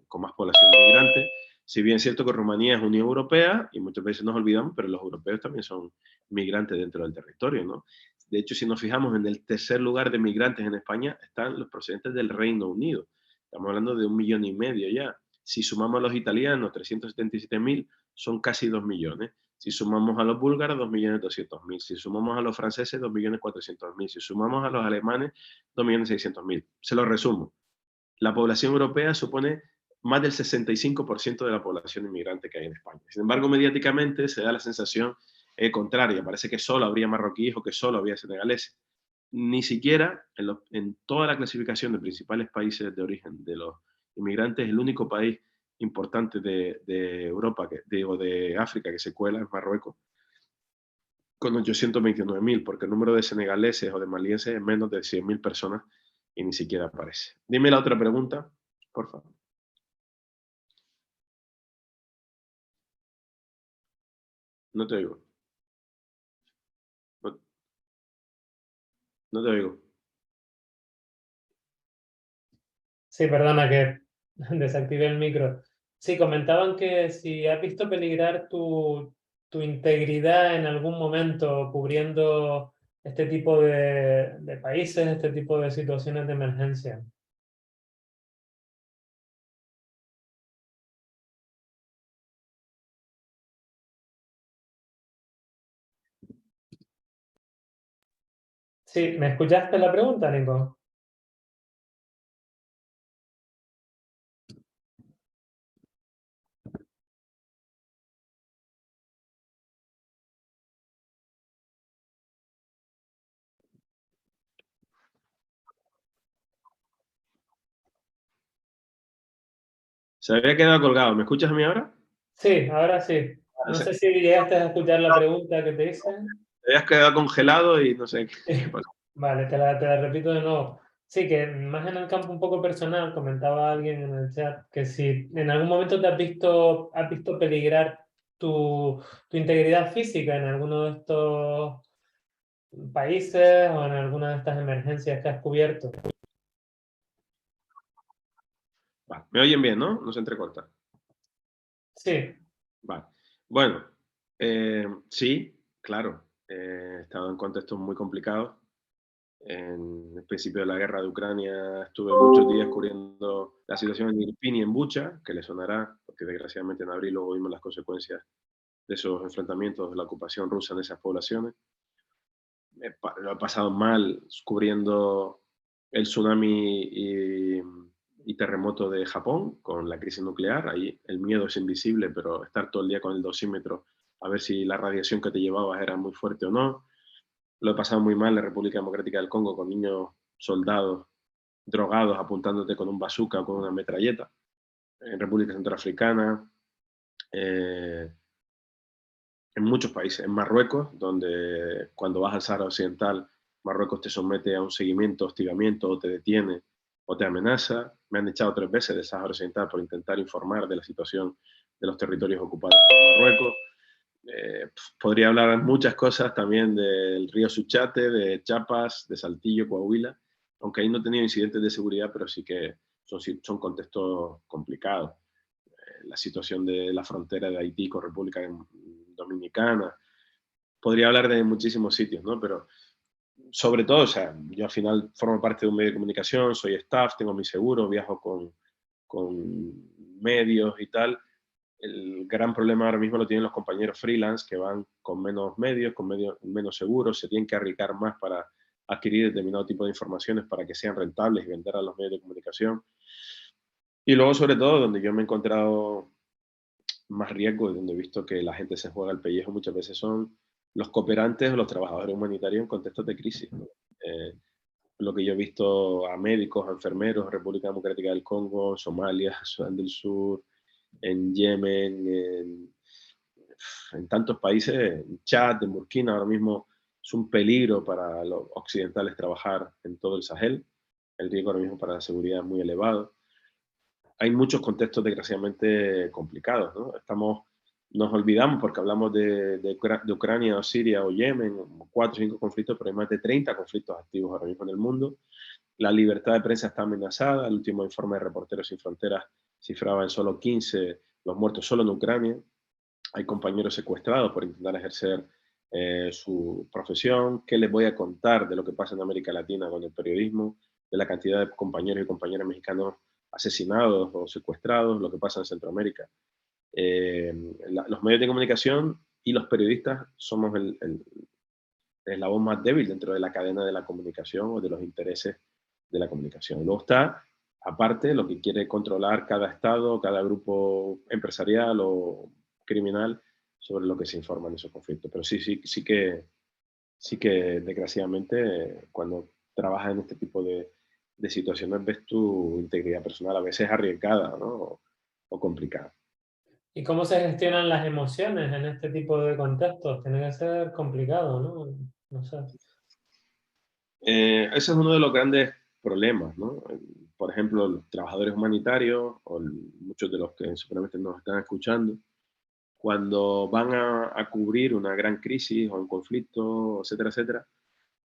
con más población migrante. Si bien es cierto que Rumanía es Unión Europea, y muchas veces nos olvidamos, pero los europeos también son migrantes dentro del territorio, ¿no? De hecho, si nos fijamos en el tercer lugar de migrantes en España, están los procedentes del Reino Unido. Estamos hablando de 1,5 millones ya. Si sumamos a los italianos, 377.000, son casi 2 millones. Si sumamos a los búlgaros, 2.200.000. Si sumamos a los franceses, 2.400.000. Si sumamos a los alemanes, 2.600.000. Se lo resumo. La población europea supone más del 65% de la población inmigrante que hay en España. Sin embargo, mediáticamente se da la sensación contraria. Parece que solo habría marroquíes o que solo habría senegaleses. Ni siquiera en toda la clasificación de principales países de origen de los inmigrantes, el único país importante de Europa, de África, que se cuela es Marruecos, con 829.000, porque el número de senegaleses o de malienses es menos de 100.000 personas y ni siquiera aparece. Dime la otra pregunta, por favor. No te oigo. No te oigo. Sí, perdona que desactivé el micro. Sí, comentaban que si has visto peligrar tu integridad en algún momento cubriendo este tipo de países, este tipo de situaciones de emergencia. Sí, ¿me escuchaste la pregunta, Nico? Se había quedado colgado. ¿Me escuchas a mí ahora? Sí, ahora sí. No sé si llegaste a escuchar la pregunta que te hice. Te habías quedado congelado y no sé qué pasó. Vale, te la repito de nuevo. Sí, que más en el campo un poco personal, comentaba alguien en el chat, que si en algún momento has visto peligrar tu integridad física en alguno de estos países o en alguna de estas emergencias que has cubierto. Vale. ¿Me oyen bien, no? No se entrecorta. Sí. Vale. Bueno, sí, claro. He estado en contextos muy complicados. En el principio de la guerra de Ucrania estuve muchos días cubriendo la situación en Irpin y en Bucha, que le sonará, porque desgraciadamente en abril luego vimos las consecuencias de esos enfrentamientos de la ocupación rusa en esas poblaciones. lo he pasado mal cubriendo el tsunami y terremoto de Japón con la crisis nuclear. Ahí el miedo es invisible, pero estar todo el día con el dosímetro a ver si la radiación que te llevabas era muy fuerte o no. Lo he pasado muy mal en la República Democrática del Congo con niños soldados drogados apuntándote con un bazooka o con una metralleta. En República Centroafricana, en muchos países. En Marruecos, donde cuando vas al Sahara Occidental, Marruecos te somete a un seguimiento, hostigamiento, o te detiene, o te amenaza. Me han echado 3 veces del Sahara Occidental por intentar informar de la situación de los territorios ocupados por Marruecos. Podría hablar muchas cosas también del río Suchate, de Chiapas, de Saltillo, Coahuila, aunque ahí no he tenido incidentes de seguridad, pero sí que son contextos complicados. La situación de la frontera de Haití con República Dominicana. Podría hablar de muchísimos sitios, ¿no? Pero sobre todo, o sea, yo al final formo parte de un medio de comunicación, soy staff, tengo mi seguro, viajo con medios y tal. El gran problema ahora mismo lo tienen los compañeros freelance que van con menos medios, con menos seguros, se tienen que arriesgar más para adquirir determinado tipo de informaciones para que sean rentables y vender a los medios de comunicación. Y luego, sobre todo, donde yo me he encontrado más riesgo, donde he visto que la gente se juega el pellejo muchas veces, son los cooperantes o los trabajadores humanitarios en contextos de crisis, ¿no? Lo que yo he visto a médicos, a enfermeros en República Democrática del Congo, Somalia, Sudán del Sur, en Yemen, en tantos países, en Chad, en Burkina, ahora mismo es un peligro para los occidentales trabajar en todo el Sahel. El riesgo ahora mismo para la seguridad es muy elevado. Hay muchos contextos desgraciadamente complicados, ¿no? Nos olvidamos porque hablamos de Ucrania o Siria o Yemen, 4 o 5 conflictos, pero hay más de 30 conflictos activos ahora mismo en el mundo. La libertad de prensa está amenazada. El último informe de Reporteros Sin Fronteras cifraba en solo 15 los muertos solo en Ucrania. Hay compañeros secuestrados por intentar ejercer su profesión. ¿Qué les voy a contar de lo que pasa en América Latina con el periodismo? De la cantidad de compañeros y compañeras mexicanos asesinados o secuestrados, lo que pasa en Centroamérica. Los medios de comunicación y los periodistas somos el eslabón más débil dentro de la cadena de la comunicación o de los intereses de la comunicación. Luego está, aparte, lo que quiere controlar cada estado, cada grupo empresarial o criminal sobre lo que se informa en esos conflictos. Pero sí que desgraciadamente, cuando trabajas en este tipo de situaciones, ves tu integridad personal a veces arriesgada, ¿no? o complicada. ¿Y cómo se gestionan las emociones en este tipo de contextos? Tiene que ser complicado, ¿no? No sé. Ese es uno de los grandes problemas, ¿no? Por ejemplo, los trabajadores humanitarios, o muchos de los que seguramente nos están escuchando, cuando van a cubrir una gran crisis o un conflicto, etcétera, etcétera,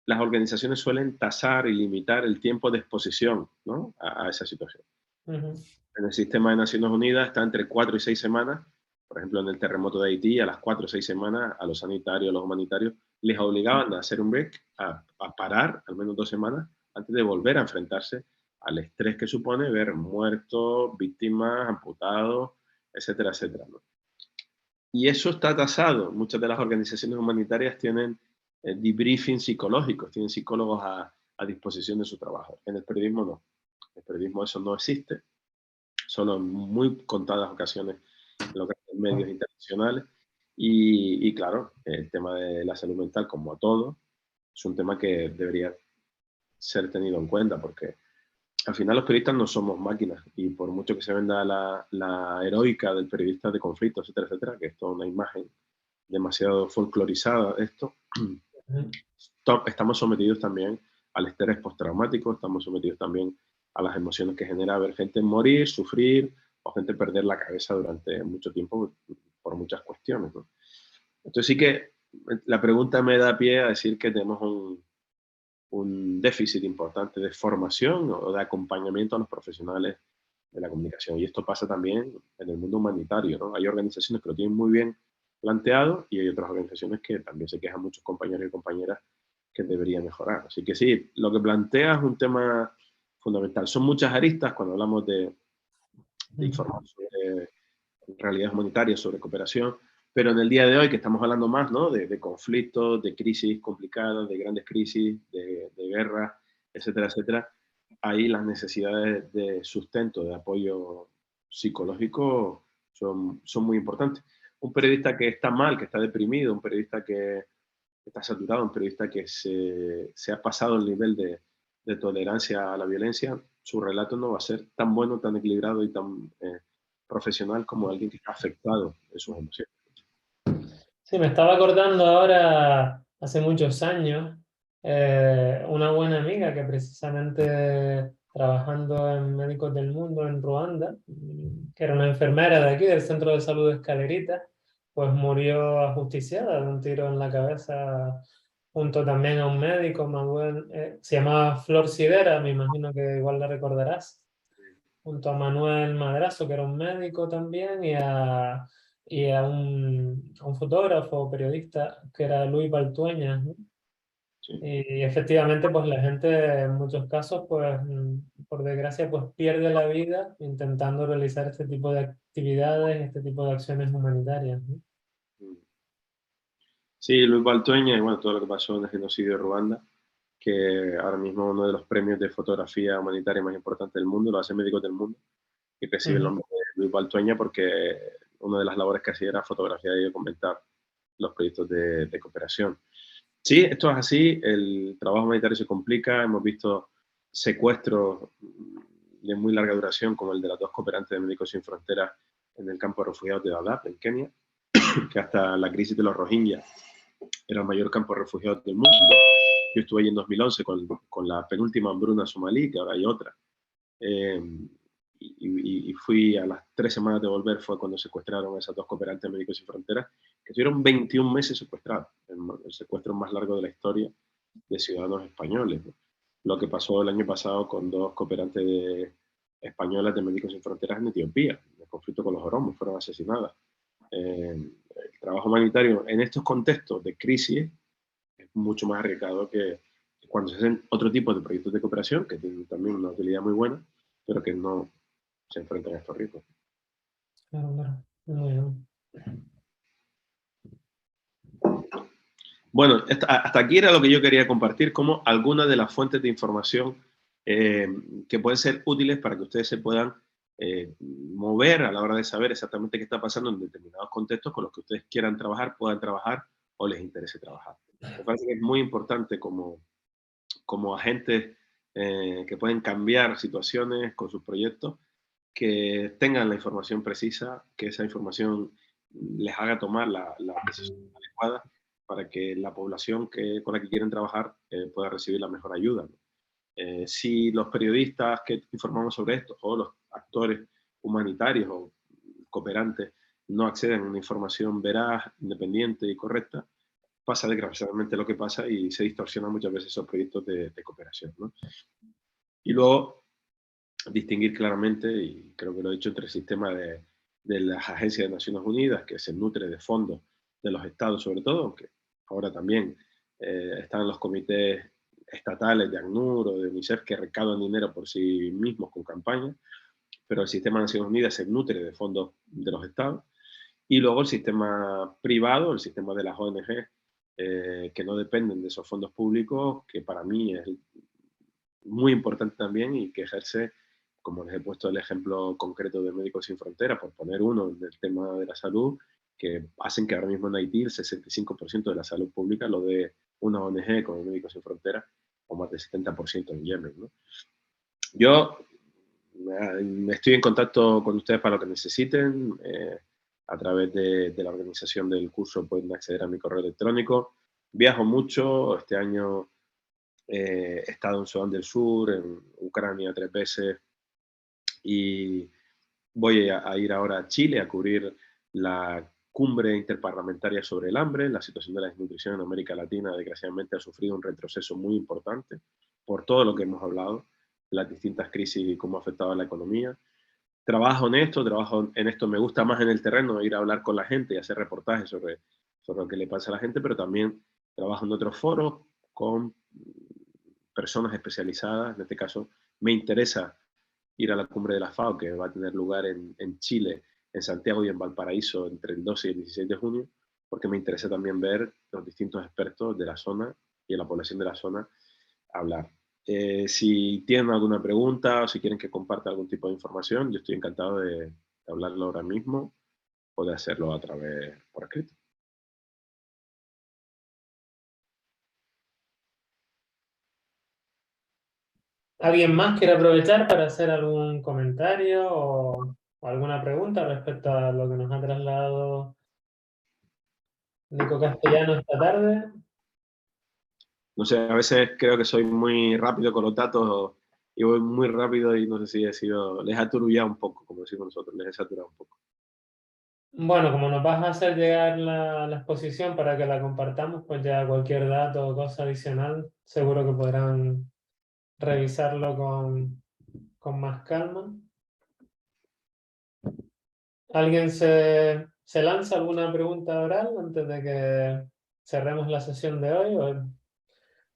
las organizaciones suelen tasar y limitar el tiempo de exposición, ¿no? a esa situación. En el sistema de Naciones Unidas está entre 4 y 6 semanas. Por ejemplo, en el terremoto de Haití, a las 4 o 6 semanas, a los sanitarios, a los humanitarios, les obligaban a hacer un break, a parar al menos 2 semanas, antes de volver a enfrentarse al estrés que supone ver muertos, víctimas, amputados, etcétera, etcétera, ¿no? Y eso está tasado. Muchas de las organizaciones humanitarias tienen debriefings psicológicos, tienen psicólogos a disposición de su trabajo. En el periodismo no. En el periodismo eso no existe. Solo en muy contadas ocasiones en los grandes medios internacionales. Y claro, el tema de la salud mental, como a todo, es un tema que debería ser tenido en cuenta, porque al final los periodistas no somos máquinas, y por mucho que se venda la heroica del periodista de conflicto, etcétera, etcétera, que es toda una imagen demasiado folclorizada, estamos sometidos también al estrés postraumático, estamos sometidos también a las emociones que genera ver gente morir, sufrir, o gente perder la cabeza durante mucho tiempo por muchas cuestiones, ¿no? Entonces sí que la pregunta me da pie a decir que tenemos un déficit importante de formación o de acompañamiento a los profesionales de la comunicación. Y esto pasa también en el mundo humanitario, ¿no? Hay organizaciones que lo tienen muy bien planteado y hay otras organizaciones que también se quejan muchos compañeros y compañeras que deberían mejorar. Así que sí, lo que plantea es un tema fundamental. Son muchas aristas cuando hablamos de informar sobre realidades humanitarias, sobre cooperación, Pero en el día de hoy, que estamos hablando más, ¿no?, de conflictos, de crisis complicadas, de grandes crisis, de guerras, etcétera, etcétera, ahí las necesidades de sustento, de apoyo psicológico son muy importantes. Un periodista que está mal, que está deprimido, un periodista que está saturado, un periodista que se ha pasado el nivel de tolerancia a la violencia, su relato no va a ser tan bueno, tan equilibrado y tan profesional como alguien que está afectado en sus emociones. Sí, me estaba acordando ahora, hace muchos años, una buena amiga que precisamente trabajando en Médicos del Mundo en Ruanda, que era una enfermera de aquí, del Centro de Salud de Escalerita, pues murió ajusticiada de un tiro en la cabeza, junto también a un médico, Manuel, se llamaba Flor Sidera, me imagino que igual la recordarás, junto a Manuel Madrazo, que era un médico también, y a un fotógrafo, periodista, que era Luis Baltueñas, ¿no? Sí. Y efectivamente, pues la gente en muchos casos, pues por desgracia, pues pierde la vida intentando realizar este tipo de actividades, este tipo de acciones humanitarias, ¿no? Sí, Luis Baltueña, y bueno, todo lo que pasó en el genocidio de Ruanda, que ahora mismo uno de los premios de fotografía humanitaria más importantes del mundo, lo hace Médicos del Mundo, y recibe el nombre de Luis Baltueña porque una de las labores que hacía era fotografiar y documentar los proyectos de cooperación. Sí, esto es así, el trabajo humanitario se complica, hemos visto secuestros de muy larga duración, como el de las 2 cooperantes de Médicos Sin Fronteras en el campo de refugiados de Dadaab, en Kenia, que hasta la crisis de los Rohingya era el mayor campo de refugiados del mundo. Yo estuve allí en 2011 con la penúltima hambruna somalí, que ahora hay otra. Y fui a las 3 semanas de volver, fue cuando secuestraron a esas 2 cooperantes de Médicos Sin Fronteras, que estuvieron 21 meses secuestrados, el secuestro más largo de la historia de ciudadanos españoles, ¿no? Lo que pasó el año pasado con 2 cooperantes españolas de Médicos Sin Fronteras en Etiopía, en el conflicto con los oromos, fueron asesinadas. El trabajo humanitario en estos contextos de crisis es mucho más arriesgado que cuando se hacen otro tipo de proyectos de cooperación, que tienen también una utilidad muy buena, pero que no se enfrentan a estos riesgos. Claro, claro. Muy bien. Bueno, hasta aquí era lo que yo quería compartir como algunas de las fuentes de información que pueden ser útiles para que ustedes se puedan mover a la hora de saber exactamente qué está pasando en determinados contextos con los que ustedes quieran trabajar, puedan trabajar o les interese trabajar. Me parece que es muy importante como agentes que pueden cambiar situaciones con sus proyectos, que tengan la información precisa, que esa información les haga tomar la decisión adecuada para que la población con la que quieren trabajar pueda recibir la mejor ayuda, ¿no? Si los periodistas que informamos sobre esto o los actores humanitarios o cooperantes no acceden a una información veraz, independiente y correcta, pasa desgraciadamente lo que pasa y se distorsionan muchas veces esos proyectos de cooperación, ¿no? Y luego distinguir claramente, y creo que lo he dicho, entre el sistema de las agencias de Naciones Unidas, que se nutre de fondos de los estados sobre todo, aunque ahora también están los comités estatales de ACNUR o de UNICEF que recaudan dinero por sí mismos con campañas, pero el sistema de Naciones Unidas se nutre de fondos de los estados. Y luego el sistema privado, el sistema de las ONG, que no dependen de esos fondos públicos, que para mí es muy importante también y que ejerce, como les he puesto el ejemplo concreto de Médicos Sin Fronteras, por poner uno del tema de la salud, que hacen que ahora mismo en Haití el 65% de la salud pública lo dé una ONG como Médicos Sin Fronteras, o más del 70% en Yemen, ¿no? Yo estoy en contacto con ustedes para lo que necesiten. A través de la organización del curso pueden acceder a mi correo electrónico. Viajo mucho. Este año he estado en Sudán del Sur, en Ucrania 3 veces, y voy a ir ahora a Chile a cubrir la cumbre interparlamentaria sobre el hambre. La situación de la desnutrición en América Latina, desgraciadamente, ha sufrido un retroceso muy importante por todo lo que hemos hablado, las distintas crisis y cómo ha afectado a la economía. Trabajo en esto, me gusta más en el terreno, ir a hablar con la gente y hacer reportajes sobre lo que le pasa a la gente, pero también trabajo en otros foros con personas especializadas. En este caso, me interesa ir a la cumbre de la FAO, que va a tener lugar en Chile en Santiago y en Valparaíso entre el 12 y el 16 de junio, porque me interesa también ver los distintos expertos de la zona y de la población de la zona hablar. Si tienen alguna pregunta o si quieren que comparta algún tipo de información, yo estoy encantado de hablarlo ahora mismo o de hacerlo a través por escrito. ¿Alguien más quiere aprovechar para hacer algún comentario o alguna pregunta respecto a lo que nos ha trasladado Nico Castellano esta tarde? No sé, a veces creo que soy muy rápido con los datos y voy muy rápido y no sé si he sido, les he aturullado un poco, como decimos nosotros, les he saturado un poco. Bueno, como nos vas a hacer llegar la exposición para que la compartamos, pues ya cualquier dato o cosa adicional, seguro que podrán revisarlo con más calma. ¿Alguien se lanza alguna pregunta oral antes de que cerremos la sesión de hoy? ¿O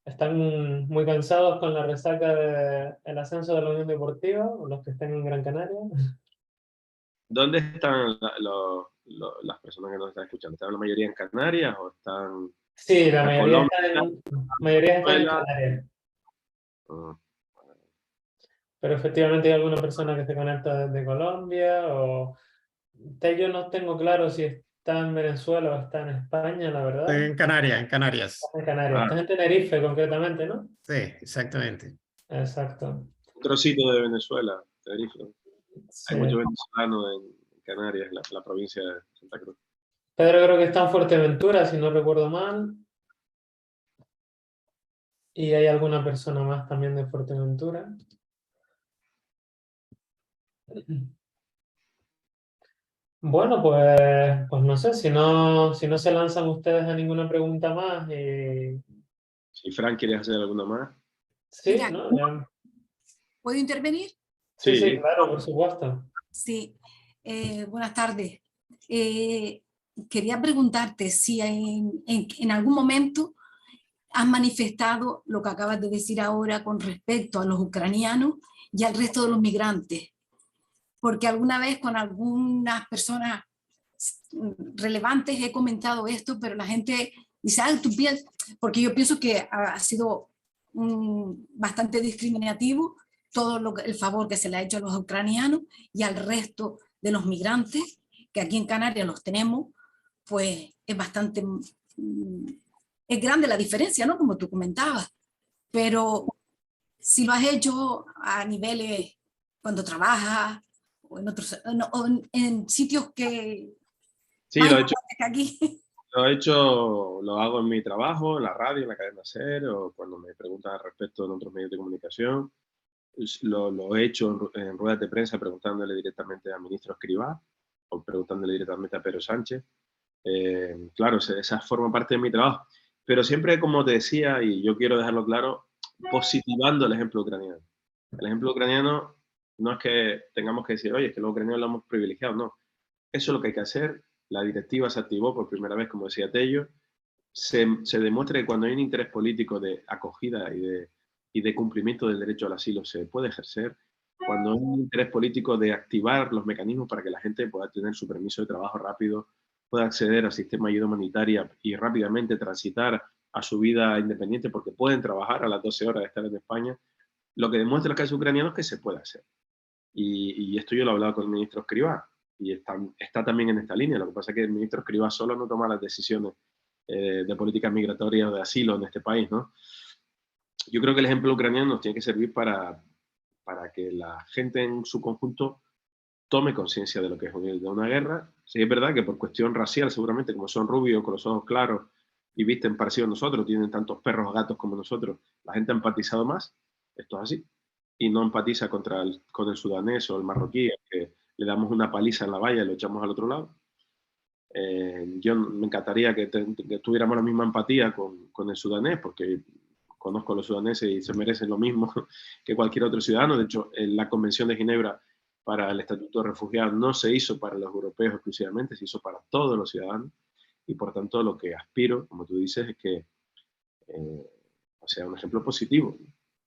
están muy cansados con la resaca del ascenso de la Unión Deportiva, o los que estén en Gran Canaria? ¿Dónde están las personas que nos están escuchando? ¿Están la mayoría en Canarias o están Sí, la en mayoría Colombia? mayoría están en Venezuela? Canarias. Ah, Pero efectivamente hay alguna persona que se conecta desde Colombia o... Yo no tengo claro si está en Venezuela o está en España, la verdad. En Canarias, en Canarias. Estás en Canarias. ah, Estás en Tenerife concretamente, ¿no? Sí, exactamente. Exacto. otro sitio de Venezuela, Tenerife. Sí. Hay muchos venezolanos en Canarias, la provincia de Santa Cruz. Pedro creo que está en Fuerteventura, si no recuerdo mal. Y hay alguna persona más también de Fuerteventura. Bueno, pues no sé, si no se lanzan ustedes a ninguna pregunta más. Si Fran, ¿quieres hacer alguna más? Sí, Mira, ¿no? ¿puedo intervenir? Sí, sí, Sí. claro, por supuesto. Sí. Buenas tardes. Quería preguntarte si en algún momento has manifestado lo que acabas de decir ahora con respecto a los ucranianos y al resto de los migrantes. Porque alguna vez con algunas personas relevantes he comentado esto, pero la gente dice, ah, tú piensas, porque yo pienso que ha sido bastante discriminativo todo el favor que se le ha hecho a los ucranianos y al resto de los migrantes, que aquí en Canarias los tenemos, pues es bastante, es grande la diferencia, ¿no? Como tú comentabas, pero si lo has hecho a niveles cuando trabajas o en otros, o en sitios que Sí, más lo he hecho. importantes que aquí. Lo hago en mi trabajo, en la radio, en la cadena SER, o cuando me preguntan al respecto en otros medios de comunicación. Lo he hecho en ruedas de prensa preguntándole directamente al ministro Escrivá o preguntándole directamente a Pedro Sánchez. Claro, esa forma parte de mi trabajo. Pero siempre, como te decía, y yo quiero dejarlo claro, positivando el ejemplo ucraniano. El ejemplo ucraniano no es que tengamos que decir, oye, es que los ucranianos lo hemos privilegiado, no. Eso es lo que hay que hacer. La directiva se activó por primera vez, como decía Tello. Se demuestra que cuando hay un interés político de acogida y de cumplimiento del derecho al asilo se puede ejercer, cuando hay un interés político de activar los mecanismos para que la gente pueda tener su permiso de trabajo rápido, pueda acceder al sistema de ayuda humanitaria y rápidamente transitar a su vida independiente porque pueden trabajar a las 12 horas de estar en España, lo que demuestra el caso ucraniano es que se puede hacer. Y esto yo lo he hablado con el ministro Escrivá y está también en esta línea. Lo que pasa es que el ministro Escrivá solo no toma las decisiones de políticas migratorias o de asilo en este país, ¿no? Yo creo que el ejemplo ucraniano nos tiene que servir para que la gente en su conjunto tome conciencia de lo que es una guerra. Sí, es verdad que por cuestión racial, seguramente, como son rubios, con los ojos claros y visten parecidos a nosotros, tienen tantos perros o gatos como nosotros, la gente ha empatizado más, esto es así, y no empatiza con el sudanés o el marroquí, que le damos una paliza en la valla y lo echamos al otro lado. Yo me encantaría que tuviéramos la misma empatía con el sudanés, porque conozco a los sudaneses y se merecen lo mismo que cualquier otro ciudadano. De hecho, la Convención de Ginebra para el Estatuto de Refugiados no se hizo para los europeos exclusivamente, se hizo para todos los ciudadanos. Y por tanto, lo que aspiro, como tú dices, es que sea un ejemplo positivo.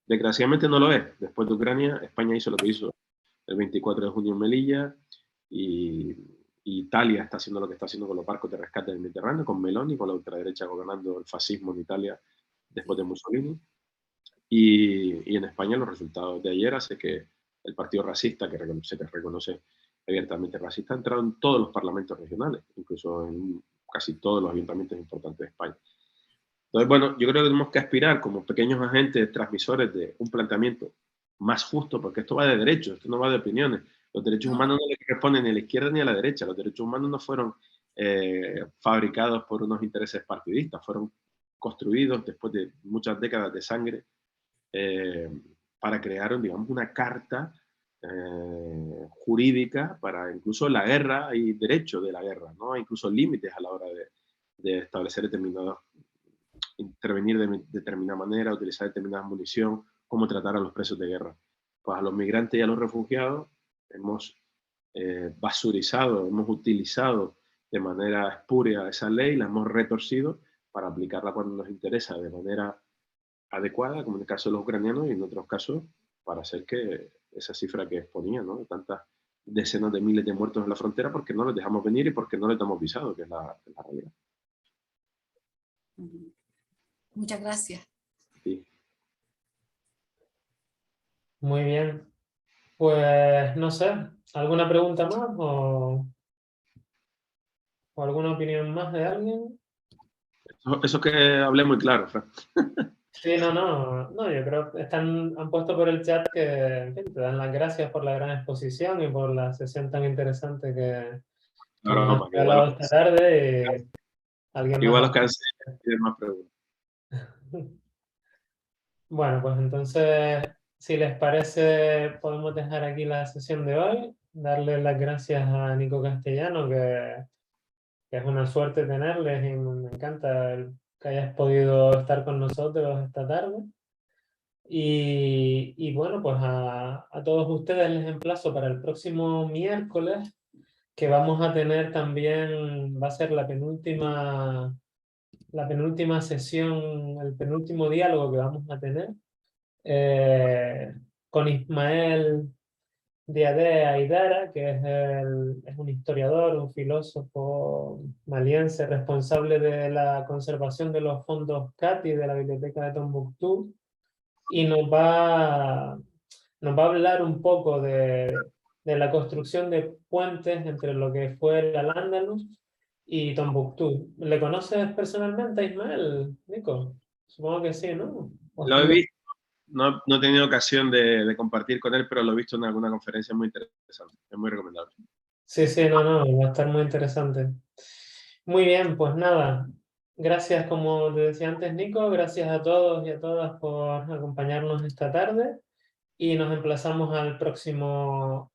Desgraciadamente no lo es. Después de Ucrania, España hizo lo que hizo el 24 de junio en Melilla y Italia está haciendo lo que está haciendo con los barcos de rescate del Mediterráneo, con Meloni, con la ultraderecha gobernando el fascismo en Italia después de Mussolini. Y en España los resultados de ayer hace que el partido racista, que se reconoce abiertamente racista, ha entrado en todos los parlamentos regionales, incluso en casi todos los ayuntamientos importantes de España. Entonces, bueno, yo creo que tenemos que aspirar como pequeños agentes transmisores de un planteamiento más justo, porque esto va de derechos, esto no va de opiniones. Los derechos humanos no le responden ni a la izquierda ni a la derecha. Los derechos humanos no fueron fabricados por unos intereses partidistas, fueron construidos después de muchas décadas de sangre para crear, digamos, una carta jurídica para incluso la guerra. Hay derecho de la guerra, ¿no? Hay incluso límites a la hora de establecer determinados, intervenir de determinada manera, utilizar determinada munición, cómo tratar a los presos de guerra. Pues a los migrantes y a los refugiados hemos basurizado, hemos utilizado de manera espuria esa ley, la hemos retorcido para aplicarla cuando nos interesa de manera adecuada, como en el caso de los ucranianos, y en otros casos para hacer que esa cifra que exponía, ¿no?, de tantas decenas de miles de muertos en la frontera, porque no les dejamos venir y porque no les damos visado, que es la realidad. Muchas gracias. Sí. Muy bien. Pues no sé, ¿alguna pregunta más o alguna opinión más de alguien? Eso que hablé muy claro, Fran. Sí, no, yo creo que han puesto por el chat que, en fin, te dan las gracias por la gran exposición y por la sesión tan interesante que nos has regalado esta tarde. Igual los cansé de tener más preguntas. Bueno, pues entonces, si les parece, podemos dejar aquí la sesión de hoy. Darle las gracias a Nico Castellano, que es una suerte tenerles y me encanta que hayas podido estar con nosotros esta tarde. Y bueno, pues a todos ustedes les emplazo para el próximo miércoles, que vamos a tener también, va a ser la penúltima sesión, el penúltimo diálogo que vamos a tener con Ismael Diadé Aidara, que es un historiador, un filósofo maliense responsable de la conservación de los fondos CATI de la Biblioteca de Tombuctú, y nos va a hablar un poco de la construcción de puentes entre lo que fue el Al-Ándalus y Tombuctú. ¿Le conoces personalmente a Ismael, Nico? Supongo que sí, ¿no? Lo he visto, no he tenido ocasión de compartir con él, pero lo he visto en alguna conferencia muy interesante. Es muy recomendable. Sí, no, va a estar muy interesante. Muy bien, pues nada. Gracias, como te decía antes, Nico. Gracias a todos y a todas por acompañarnos esta tarde. Y nos emplazamos al próximo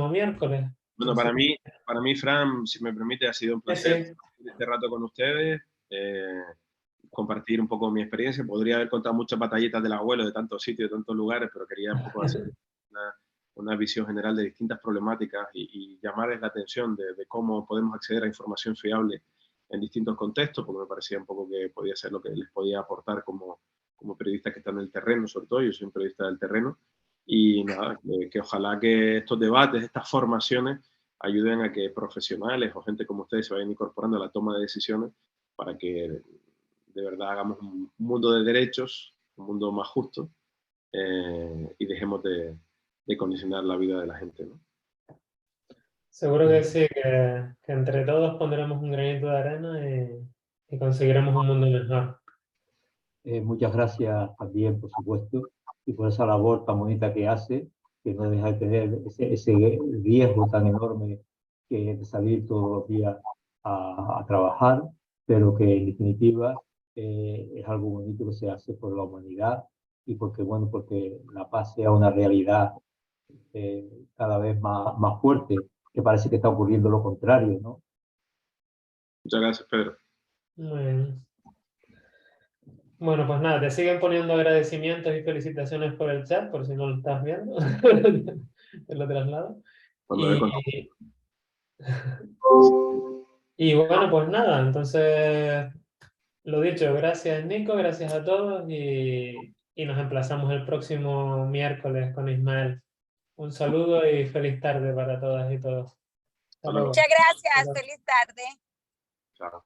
miércoles. Bueno, para mí, Fran, si me permite, ha sido un placer Sí. este rato con ustedes, compartir un poco mi experiencia. Podría haber contado muchas batallitas del abuelo de tantos sitios, de tantos lugares, pero quería un poco hacer una visión general de distintas problemáticas y llamarles la atención de cómo podemos acceder a información fiable en distintos contextos, porque me parecía un poco que podía ser lo que les podía aportar como periodistas que están en el terreno, sobre todo. Yo soy un periodista del terreno. Y nada, que ojalá que estos debates, estas formaciones, ayuden a que profesionales o gente como ustedes se vayan incorporando a la toma de decisiones para que de verdad hagamos un mundo de derechos, un mundo más justo, y dejemos de condicionar la vida de la gente, ¿no? Seguro que sí, que entre todos pondremos un granito de arena y conseguiremos un mundo mejor. Muchas gracias también, por supuesto, y por esa labor tan bonita que hace, que no deja de tener ese riesgo tan enorme que de salir todos los días a trabajar, pero que en definitiva es algo bonito que se hace por la humanidad y porque la paz sea una realidad cada vez más fuerte, que parece que está ocurriendo lo contrario, ¿no? Muchas gracias, Pedro. Muy bien. Bueno, pues nada, te siguen poniendo agradecimientos y felicitaciones por el chat, por si no lo estás viendo. Te lo traslado. Y bueno, pues nada, entonces, lo dicho, gracias Nico, gracias a todos y nos emplazamos el próximo miércoles con Ismael. Un saludo y feliz tarde para todas y todos. Hasta luego. Muchas gracias, Hola. feliz tarde. Chao.